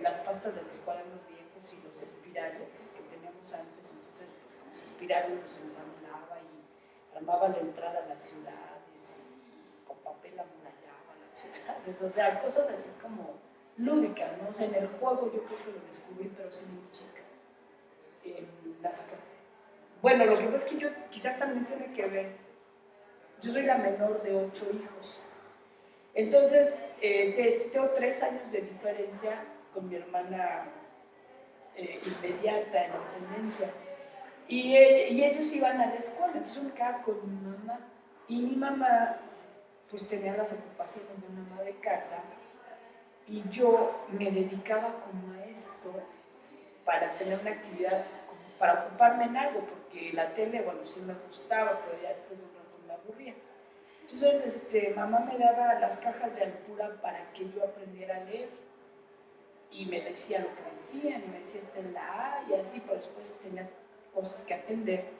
las pastas de los cuadernos viejos y los espirales que teníamos antes, entonces pues, los espirales los ensamblaba y armaba la entrada a las ciudades y con papel amurallaba las ciudades, o sea, cosas así como lúdicas, ¿no? O sea, en el juego yo creo que lo descubrí, pero sí muy chica. Bueno, lo que pasa es que yo quizás también tiene que ver, yo soy la menor de 8 hijos, entonces tengo 3 años de diferencia con mi hermana inmediata en ascendencia, y ellos iban a la escuela, entonces yo me quedaba con mi mamá, y mi mamá pues tenía las ocupaciones de una ama de casa, y yo me dedicaba como a esto para tener una actividad, para ocuparme en algo, porque la tele, bueno, sí me gustaba, pero ya después de un rato me aburría. Entonces, mamá me daba las cajas de Alpura para que yo aprendiera a leer, y me decía lo que decían, y me decía esta es la A, y así, pero después tenía cosas que atender,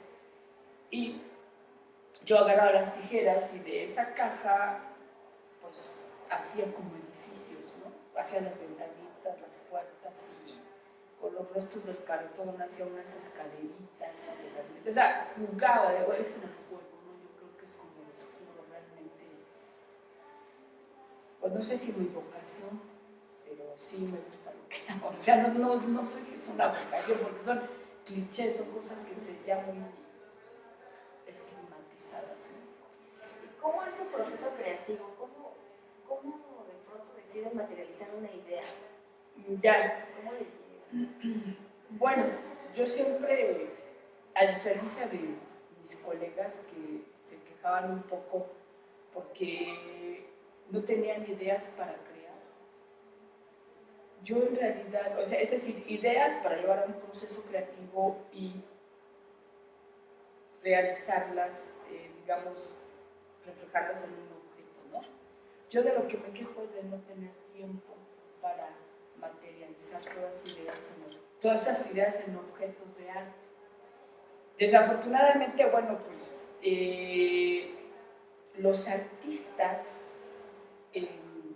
y yo agarraba las tijeras, y de esa caja, pues, hacía como edificios, ¿no? Hacía las ventanitas, las puertas, y con los restos del cartón hacía unas escaleritas, o sea, jugaba, ese era el juego, ¿no? Yo creo que es como descubro realmente, pues no sé si mi vocación, pero sí me gusta lo que hago, o sea, no sé si es una vocación, porque son clichés, son cosas que se ya muy estigmatizadas, ¿no? ¿Y cómo es su proceso creativo? ¿Cómo de pronto decide materializar una idea? Ya. ¿Cómo le llega? Bueno, yo siempre, a diferencia de mis colegas que se quejaban un poco porque no tenían ideas para crear, yo en realidad, o sea, es decir, ideas para llevar a un proceso creativo y realizarlas, digamos, reflejarlas en un objeto, ¿no? Yo de lo que me quejo es de no tener tiempo para materializar todas esas ideas en objetos de arte. Desafortunadamente, bueno, pues los artistas que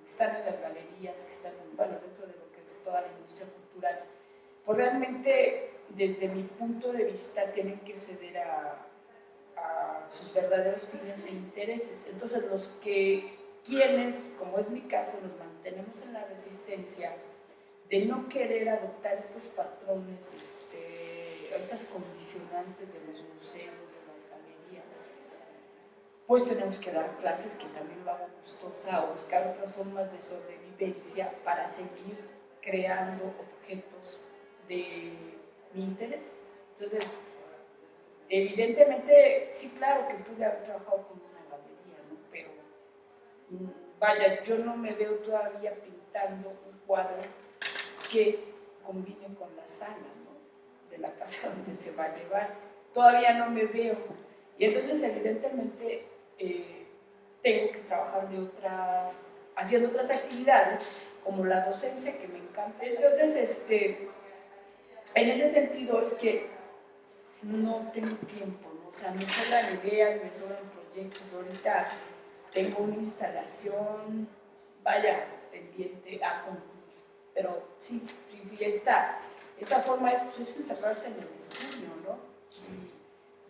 están en las galerías, que están, bueno, dentro de lo que es toda la industria cultural, pues realmente desde mi punto de vista, tienen que ceder a sus verdaderos fines e intereses. Entonces, quienes, como es mi caso, nos mantenemos en la resistencia de no querer adoptar estos patrones, estas condicionantes de los museos, de las galerías, pues tenemos que dar clases que también lo hagan gustosa o buscar otras formas de sobrevivencia para seguir creando objetos de mi interés. Entonces, evidentemente, sí, claro que pude haber trabajado con una galería, ¿no? Pero vaya, yo no me veo todavía pintando un cuadro que combine con la sala, ¿no? De la casa donde se va a llevar. Todavía no me veo. Y entonces, evidentemente, tengo que trabajar haciendo otras actividades, como la docencia, que me encanta. Entonces, en ese sentido es que no tengo tiempo, ¿no? O sea, me sobran ideas, me sobran proyectos. Ahorita tengo una instalación, vaya, pendiente a concluir. Pero sí, esa forma es encerrarse en el estudio, ¿no? Y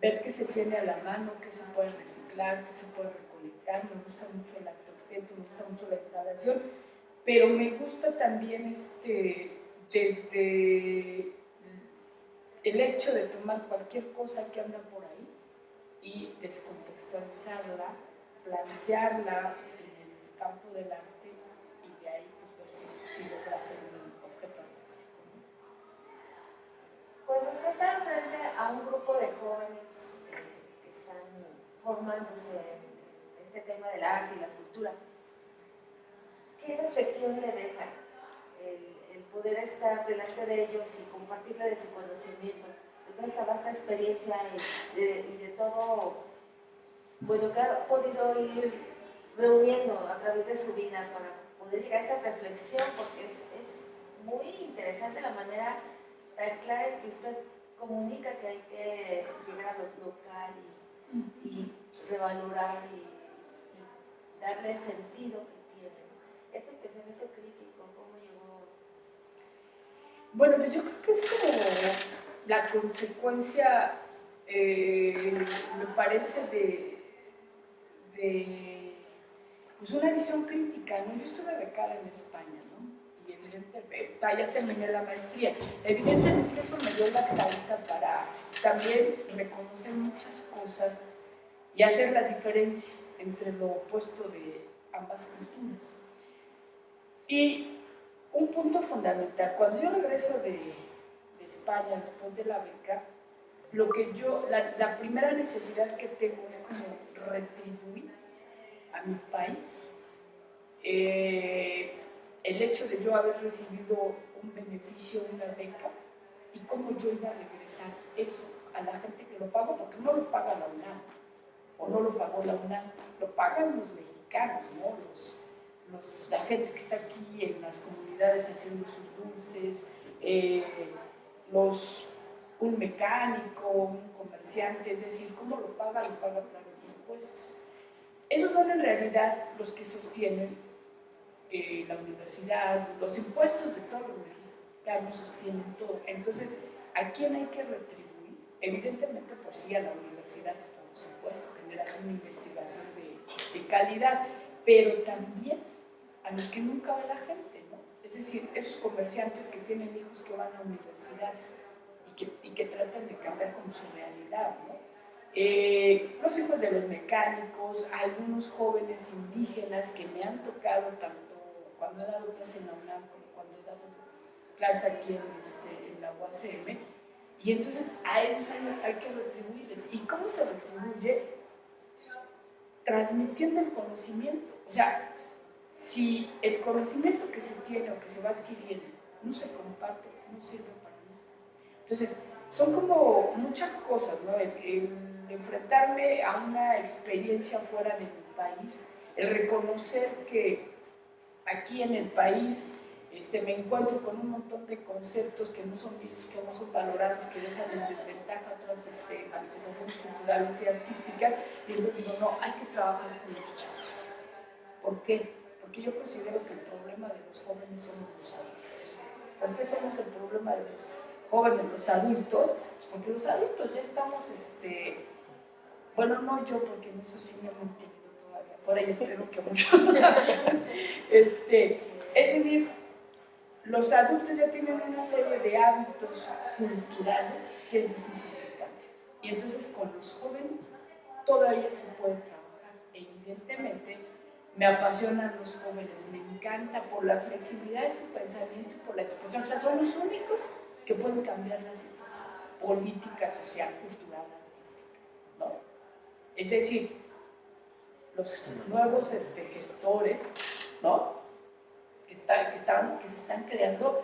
ver qué se tiene a la mano, qué se puede reciclar, qué se puede recolectar. Me gusta mucho el acto objeto, me gusta mucho la instalación, pero me gusta también desde el hecho de tomar cualquier cosa que anda por ahí y descontextualizarla, plantearla en el campo del arte y de ahí pues ver si logra ser un objeto artístico. Pues usted está frente a un grupo de jóvenes que están formándose en este tema del arte y la cultura. ¿Qué reflexión le deja el poder estar delante de ellos y compartirle de su conocimiento, de toda esta vasta experiencia y de todo, bueno, que ha podido ir reuniendo a través de su vida para poder llegar a esta reflexión? Porque es muy interesante la manera tan clara en que usted comunica que hay que llegar a lo local y revalorar y darle el sentido que tiene. Este pensamiento crítico, ¿cómo llegó? Bueno, pues yo creo que es como la consecuencia, me parece, de pues una visión crítica, ¿no? Yo estuve becada en España, ¿no? Y evidentemente, ya terminé la maestría. Evidentemente eso me dio la pauta para también reconocer muchas cosas y hacer la diferencia entre lo opuesto de ambas culturas. Y un punto fundamental, cuando yo regreso de España después de la beca, la primera necesidad que tengo es como retribuir a mi país el hecho de yo haber recibido un beneficio, una beca, y cómo yo iba a regresar eso a la gente que lo pagó, porque no lo paga la UNAM, o no lo pagó la UNAM, lo pagan los mexicanos, ¿no? La gente que está aquí en las comunidades haciendo sus dulces, un mecánico, un comerciante, es decir, ¿cómo lo paga? Lo paga a través de impuestos. Esos son en realidad los que sostienen la universidad, los impuestos de todos los mexicanos sostienen todo. Entonces, ¿a quién hay que retribuir? Evidentemente, pues sí, a la universidad, por supuesto, generar una investigación de calidad, pero también a los que nunca ve la gente, ¿no? Es decir, esos comerciantes que tienen hijos que van a universidades y que tratan de cambiar como su realidad, ¿no? Los hijos de los mecánicos, algunos jóvenes indígenas que me han tocado tanto cuando he dado clase en la UNAM como cuando he dado clase aquí en la UACM, y entonces a ellos hay que retribuirles. ¿Y cómo se retribuye? Transmitiendo el conocimiento. O sea, si el conocimiento que se tiene o que se va adquiriendo no se comparte, no sirve para nada. Entonces, son como muchas cosas, ¿no? El enfrentarme a una experiencia fuera de mi país, el reconocer que aquí en el país me encuentro con un montón de conceptos que no son vistos, que no son valorados, que dejan en desventaja otras manifestaciones culturales y artísticas, y entonces digo, no, hay que trabajar con los chavos. ¿Por qué? Porque yo considero que el problema de los jóvenes somos los adultos. ¿Por qué somos el problema de los jóvenes, los adultos, pues porque los adultos ya estamos, bueno, no yo, porque en eso sí me he mantenido todavía, por ahí espero que muchos también. Es decir, los adultos ya tienen una serie de hábitos culturales que es difícil que cambien. Y entonces con los jóvenes todavía se puede trabajar. Evidentemente, me apasionan los jóvenes, me encanta por la flexibilidad de su pensamiento y por la expresión. O sea, son los únicos que pueden cambiar la situación política, social, cultural, artística, ¿no? Es decir, los nuevos gestores, ¿no? que se están creando,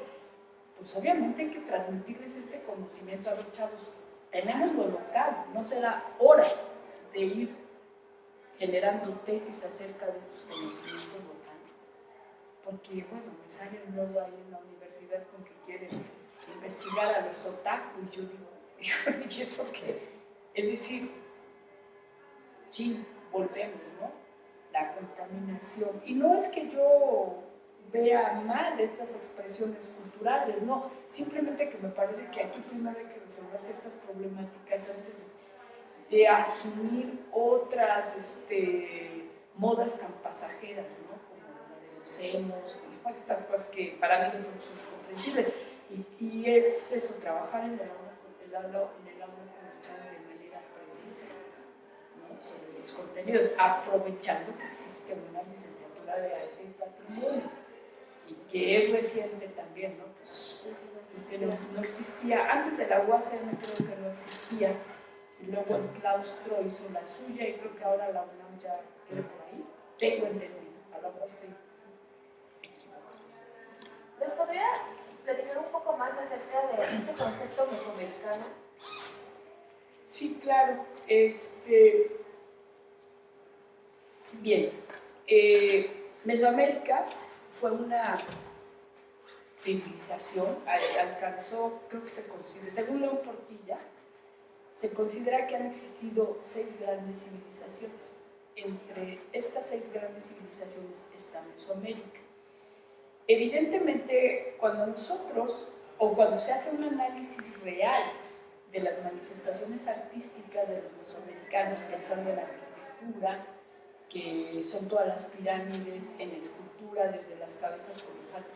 pues obviamente hay que transmitirles este conocimiento. A ver, chavos, tenemos lo local, no será hora de ir generando tesis acerca de estos conocimientos locales, porque, bueno, me sale un nuevo ahí en la universidad con que quieren investigar a los otaku, y yo digo, híjole, ¿y eso qué? Es decir, sí, volvemos, ¿no? La contaminación. Y no es que yo vea mal estas expresiones culturales, no, simplemente que me parece que aquí primero hay que resolver ciertas problemáticas antes de asumir otras modas tan pasajeras, ¿no? Como la de los emos, como estas cosas que para mí no son incomprensibles. Y es eso, trabajar en el aula con los chavos de manera precisa, ¿no? Sobre los contenidos, aprovechando que existe una licenciatura de arte y patrimonio, y que es reciente también, ¿no? Pues, no existía, antes de la UACM creo que no existía, y luego el claustro hizo la suya, y creo que ahora la UNAM ya queda por ahí, tengo entendido, a lo mejor estoy equivocado. ¿Nos podría platicar un poco más acerca de este concepto mesoamericano? Sí, claro. Bien, Mesoamérica fue una civilización, alcanzó, creo que se considera, según León Portilla, se considera que han existido 6 grandes civilizaciones. Entre estas 6 grandes civilizaciones está Mesoamérica. Evidentemente, cuando nosotros, o cuando se hace un análisis real de las manifestaciones artísticas de los mesoamericanos, pensando en arquitectura, que son todas las pirámides, en escultura, desde las cabezas colosales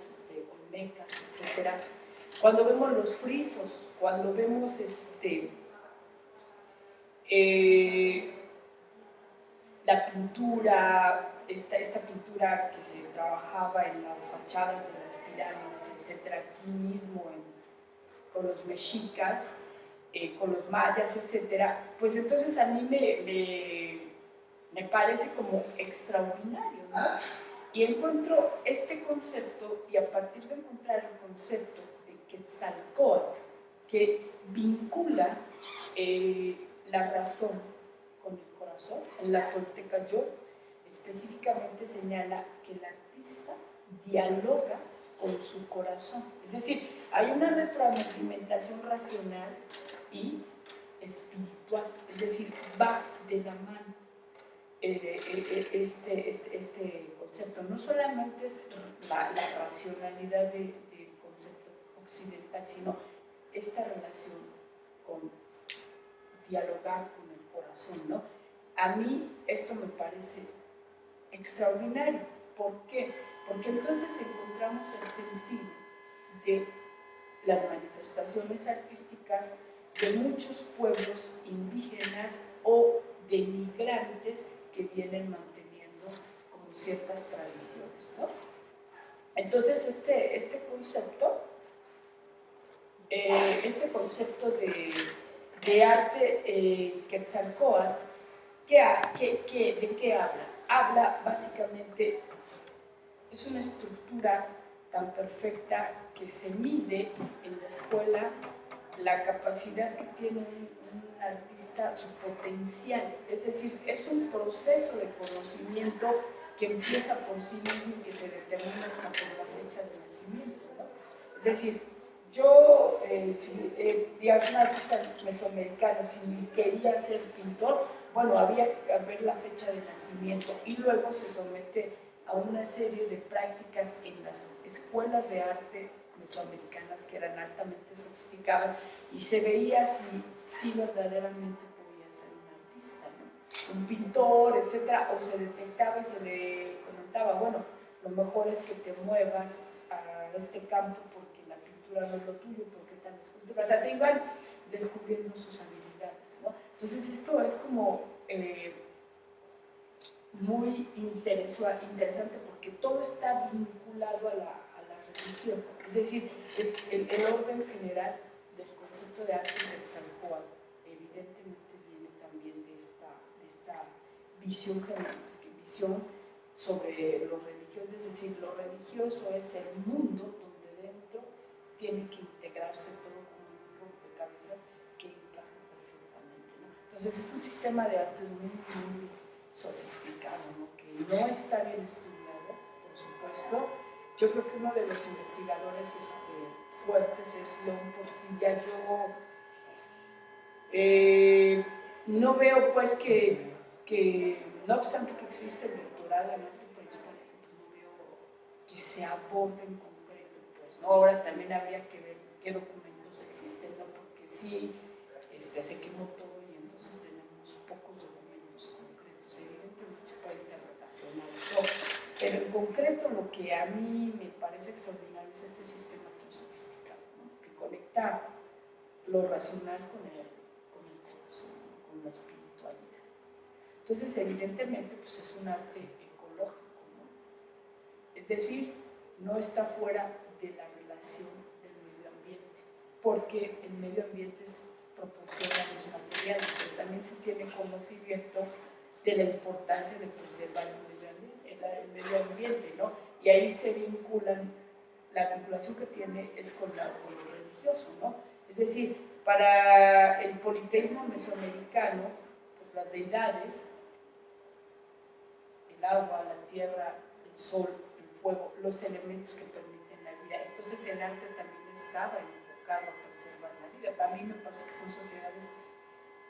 olmecas, etc. Cuando vemos los frisos, cuando vemos la pintura, esta pintura que se trabajaba en las fachadas de las pirámides, etc., aquí mismo con los mexicas, con los mayas, etc., pues entonces a mí me parece como extraordinario, ¿no? Y encuentro este concepto, y a partir de encontrar el concepto de Quetzalcóatl, que vincula la razón con el corazón, en la Tolteca Yot, específicamente señala que el artista dialoga con su corazón. Es decir, hay una retroalimentación racional y espiritual, es decir, va de la mano este concepto. No solamente es la racionalidad del concepto occidental, sino esta relación con dialogar con el corazón, ¿no? A mí esto me parece extraordinario. ¿Por qué? Porque entonces encontramos el sentido de las manifestaciones artísticas de muchos pueblos indígenas o de migrantes que vienen manteniendo como ciertas tradiciones, ¿no? Entonces este concepto de arte Quetzalcóatl, ¿de qué habla? Habla básicamente, es una estructura tan perfecta que se mide en la escuela la capacidad que tiene un artista, su potencial. Es decir, es un proceso de conocimiento que empieza por sí mismo y que se determina hasta por la fecha de nacimiento, ¿no? Es decir, yo, digamos, un artista mesoamericano, si quería ser pintor, bueno, había que ver la fecha de nacimiento y luego se somete a una serie de prácticas en las escuelas de arte mesoamericanas que eran altamente sofisticadas y se veía si verdaderamente podía ser un artista, ¿no? Un pintor, etcétera, o se detectaba y se le comentaba, bueno, lo mejor es que te muevas a este campo porque la pintura no es lo tuyo, porque tal escultura, o sea, se iban descubriendo sus habilidades, ¿no? Entonces esto es como muy interesante porque todo está vinculado a la religión, es decir, es el orden general del concepto de arte del Quetzalcóatl, evidentemente viene también de esta visión general, visión sobre lo religioso, es decir, lo religioso es el mundo donde dentro tiene que integrarse todo como un rompecabezas que encaja perfectamente, ¿no? Entonces es un sistema de artes muy sofisticado, ¿no? Que no está bien estudiado, por supuesto. Yo creo que uno de los investigadores fuertes es León Portilla. Yo no veo pues que no obstante que existe el doctorado en arte prehispánico, pues no veo que se aborde en concreto, pues, ¿no? Ahora también habría que ver qué documentos existen, ¿no? Porque sí se quemó todo y entonces tenemos pocos documentos concretos. Evidentemente se puede interrelacionar todo, pero en concreto lo que a mí me parece extraordinario es este sistema tan sofisticado, ¿no? Que conecta lo racional con el corazón, ¿no? Con la espiritualidad. Entonces, evidentemente, pues es un arte ecológico, ¿no? Es decir, no está fuera de la relación del medio ambiente, porque el medio ambiente proporciona los materiales, pero también se tiene conocimiento de la importancia de preservar el medio ambiente, ¿no? Y ahí se vinculan, la vinculación que tiene es con lo religioso, ¿no? Es decir, para el politeísmo mesoamericano, pues las deidades, el agua, la tierra, el sol, el fuego, los elementos que permiten la vida. Entonces el arte también estaba enfocado a preservar la vida. A mí me parece que son sociedades,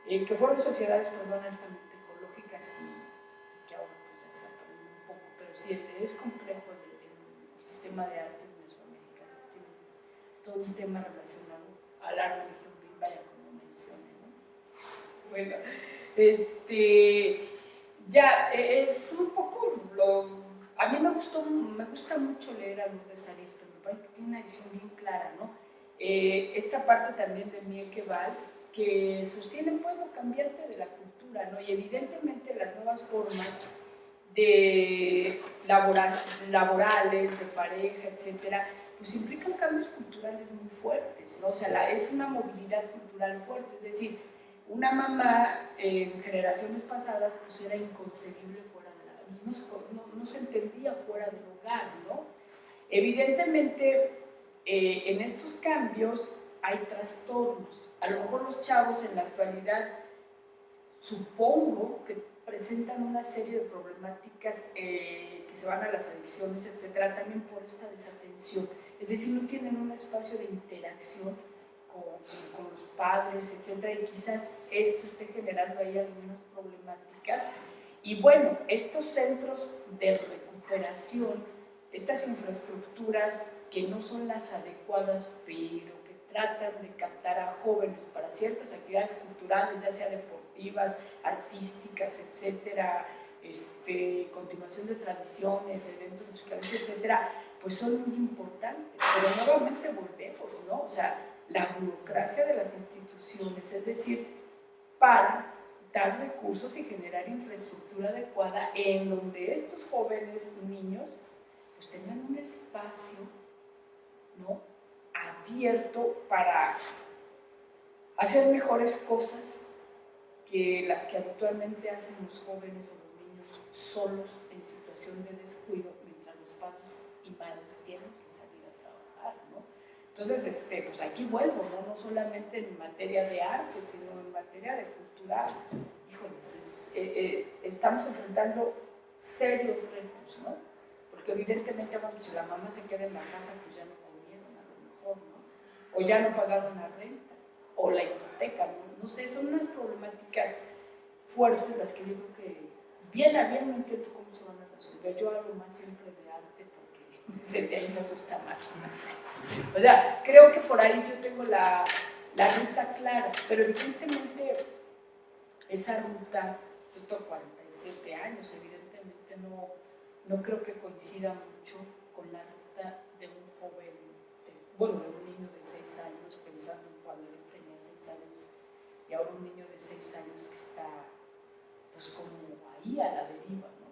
que fueron sociedades, perdón, altamente ecológicas y que ahora pues ya se aprenden un poco, pero sí es complejo el sistema de arte mesoamericano. Tiene todo un tema relacionado a la religión, vaya como mencioné, ¿no? Bueno, ya es un poco a mí me gusta mucho leer a Lourdes Arias, pero me parece que tiene una visión bien clara, ¿no? Esta parte también de Mieke Val, que sostiene pues lo cambiante de la cultura, ¿no? Y evidentemente las nuevas formas de laborales, de pareja, etcétera, pues implican cambios culturales muy fuertes, ¿no? O sea, es una movilidad cultural fuerte, es decir, una mamá en generaciones pasadas pues era inconcebible fuera de no se entendía fuera del hogar, ¿no? Evidentemente, en estos cambios hay trastornos. A lo mejor los chavos en la actualidad supongo que presentan una serie de problemáticas que se van a las adicciones, etcétera, también por esta desatención. Es decir, no tienen un espacio de interacción con los padres, etcétera, y quizás esto esté generando ahí algunas problemáticas. Y bueno, estos centros de recuperación, estas infraestructuras que no son las adecuadas, pero que tratan de captar a jóvenes para ciertas actividades culturales, ya sea deportivas, artísticas, etcétera, continuación de tradiciones, eventos musicales, etcétera, pues son muy importantes. Pero nuevamente volvemos, ¿no? O sea, la burocracia de las instituciones, es decir, para dar recursos y generar infraestructura adecuada en donde estos jóvenes niños pues tengan un espacio, ¿no?, abierto para hacer mejores cosas que las que habitualmente hacen los jóvenes o los niños solos en situación de descuido mientras los padres y madres tienen que salir a trabajar, ¿no? Entonces, pues aquí vuelvo, ¿no? No solamente en materia de arte, sino en materia de cultural. Híjoles, estamos enfrentando serios retos, ¿no? Porque evidentemente, bueno, si la mamá se queda en la casa, pues ya no comieron a lo mejor, ¿no? O ya no pagaron la renta, o la hipoteca, ¿no? No sé, son unas problemáticas fuertes las que yo creo que bien a bien no entiendo cómo se van a Yo hablo más siempre de arte porque desde ahí me gusta más. O sea, creo que por ahí yo tengo la ruta clara, pero evidentemente esa ruta, yo tengo 47 años, evidentemente no creo que coincida mucho con la ruta de un joven, de un niño de 6 años, pensando en cuando yo tenía 6 años, y ahora un niño de 6 años que está pues como ahí a la deriva, ¿no?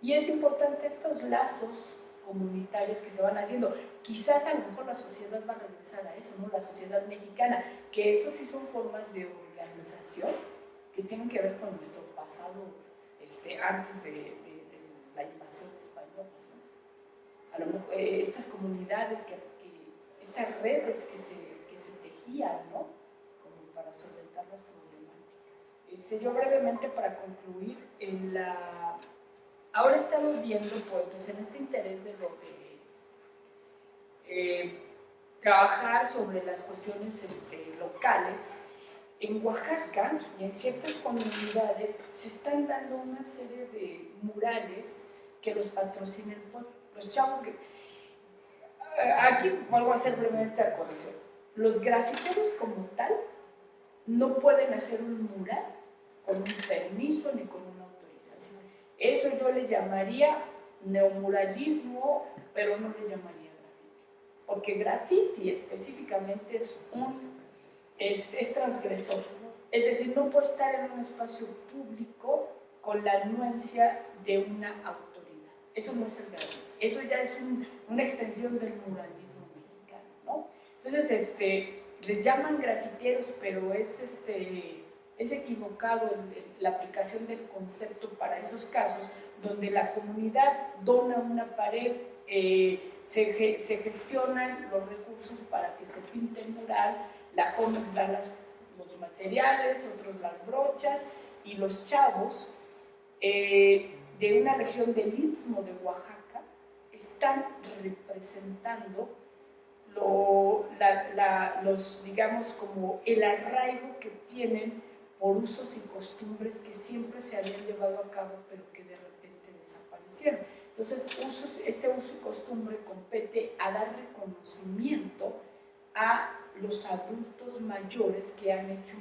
Y es importante estos lazos comunitarios que se van haciendo. Quizás a lo mejor la sociedad va a regresar a eso, ¿no? La sociedad mexicana, que eso sí son formas de organización que tienen que ver con nuestro pasado antes de la invasión española, ¿no? A lo mejor estas comunidades, estas redes que se tejían, ¿no? Como para solventar las problemáticas. Yo brevemente para concluir, ahora he estado viendo pues en este interés de lo de trabajar sobre las cuestiones locales. En Oaxaca y en ciertas comunidades se están dando una serie de murales que los patrocina el pueblo. Los chavos que... Aquí vuelvo a hacer brevemente la corrección. Los grafiteros como tal no pueden hacer un mural con un permiso ni con una autorización. Eso yo le llamaría neomuralismo, pero no le llamaría graffiti. Porque graffiti específicamente es transgresor. Es decir, no puede estar en un espacio público con la anuencia de una autoridad. Eso no es el graffiti. Eso ya es una extensión del muralismo mexicano, ¿no? Entonces, les llaman grafiteros, pero es equivocado la aplicación del concepto para esos casos, donde la comunidad dona una pared, se gestionan los recursos para que se pinte el mural, la Comex da los materiales, otros las brochas, y los chavos de una región del Istmo de Oaxaca están representando digamos, como el arraigo que tienen por usos y costumbres que siempre se habían llevado a cabo, pero que de repente desaparecieron. Entonces, este uso y costumbre compete a dar reconocimiento a los adultos mayores que han hecho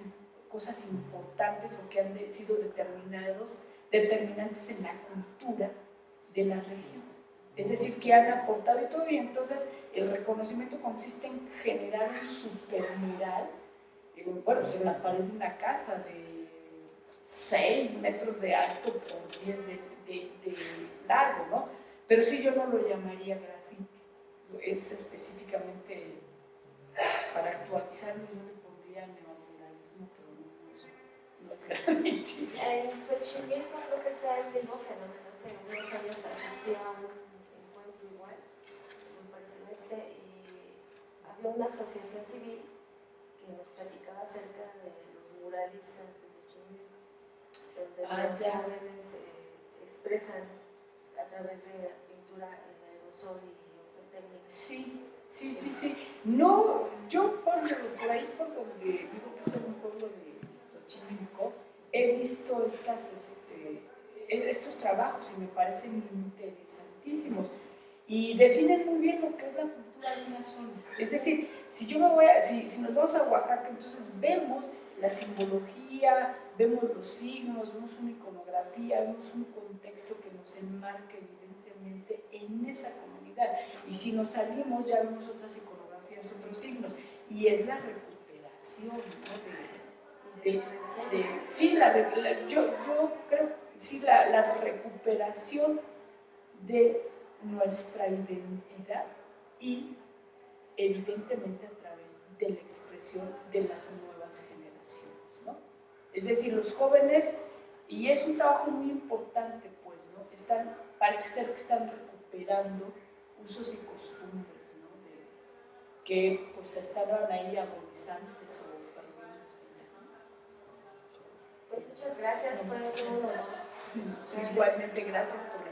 cosas importantes o que han sido determinantes en la cultura de la región. Es decir, que han aportado y todo, y entonces el reconocimiento consiste en generar un supermural, pues en la pared de una casa de 6 metros de alto por 10 de largo, ¿no? Pero sí, yo no lo llamaría graffiti, es específicamente para actualizarlo, yo le pondría neomuralismo, pero no es graffiti. En Xochimilco creo que está el mismo fenómeno. Hace unos años asistí a un encuentro igual, muy parecido a y había una asociación civil que nos platicaba acerca de los muralistas de Xochimilco, donde los jóvenes expresan a través de la pintura en aerosol y otras técnicas. Sí. No, yo por ahí, por donde vivo, que es en un pueblo de Xochimilco, he visto estos trabajos y me parecen interesantísimos y definen muy bien lo que es la cultura de una zona. Es decir, si nos vamos a Oaxaca, entonces vemos la simbología, vemos los signos, vemos una iconografía, vemos un contexto que nos enmarca evidentemente en esa comunidad. Y si nos salimos ya vemos otras iconografías, otros signos, y es la recuperación, ¿no? Yo creo que la recuperación de nuestra identidad y evidentemente a través de la expresión de las nuevas generaciones, ¿no? Es decir, los jóvenes, y es un trabajo muy importante, pues, ¿no? Parece ser que están recuperando usos y costumbres, ¿no? Que pues estaban ahí agonizantes o perdiéndose. Pues muchas gracias, fue un honor. Igualmente, gracias por la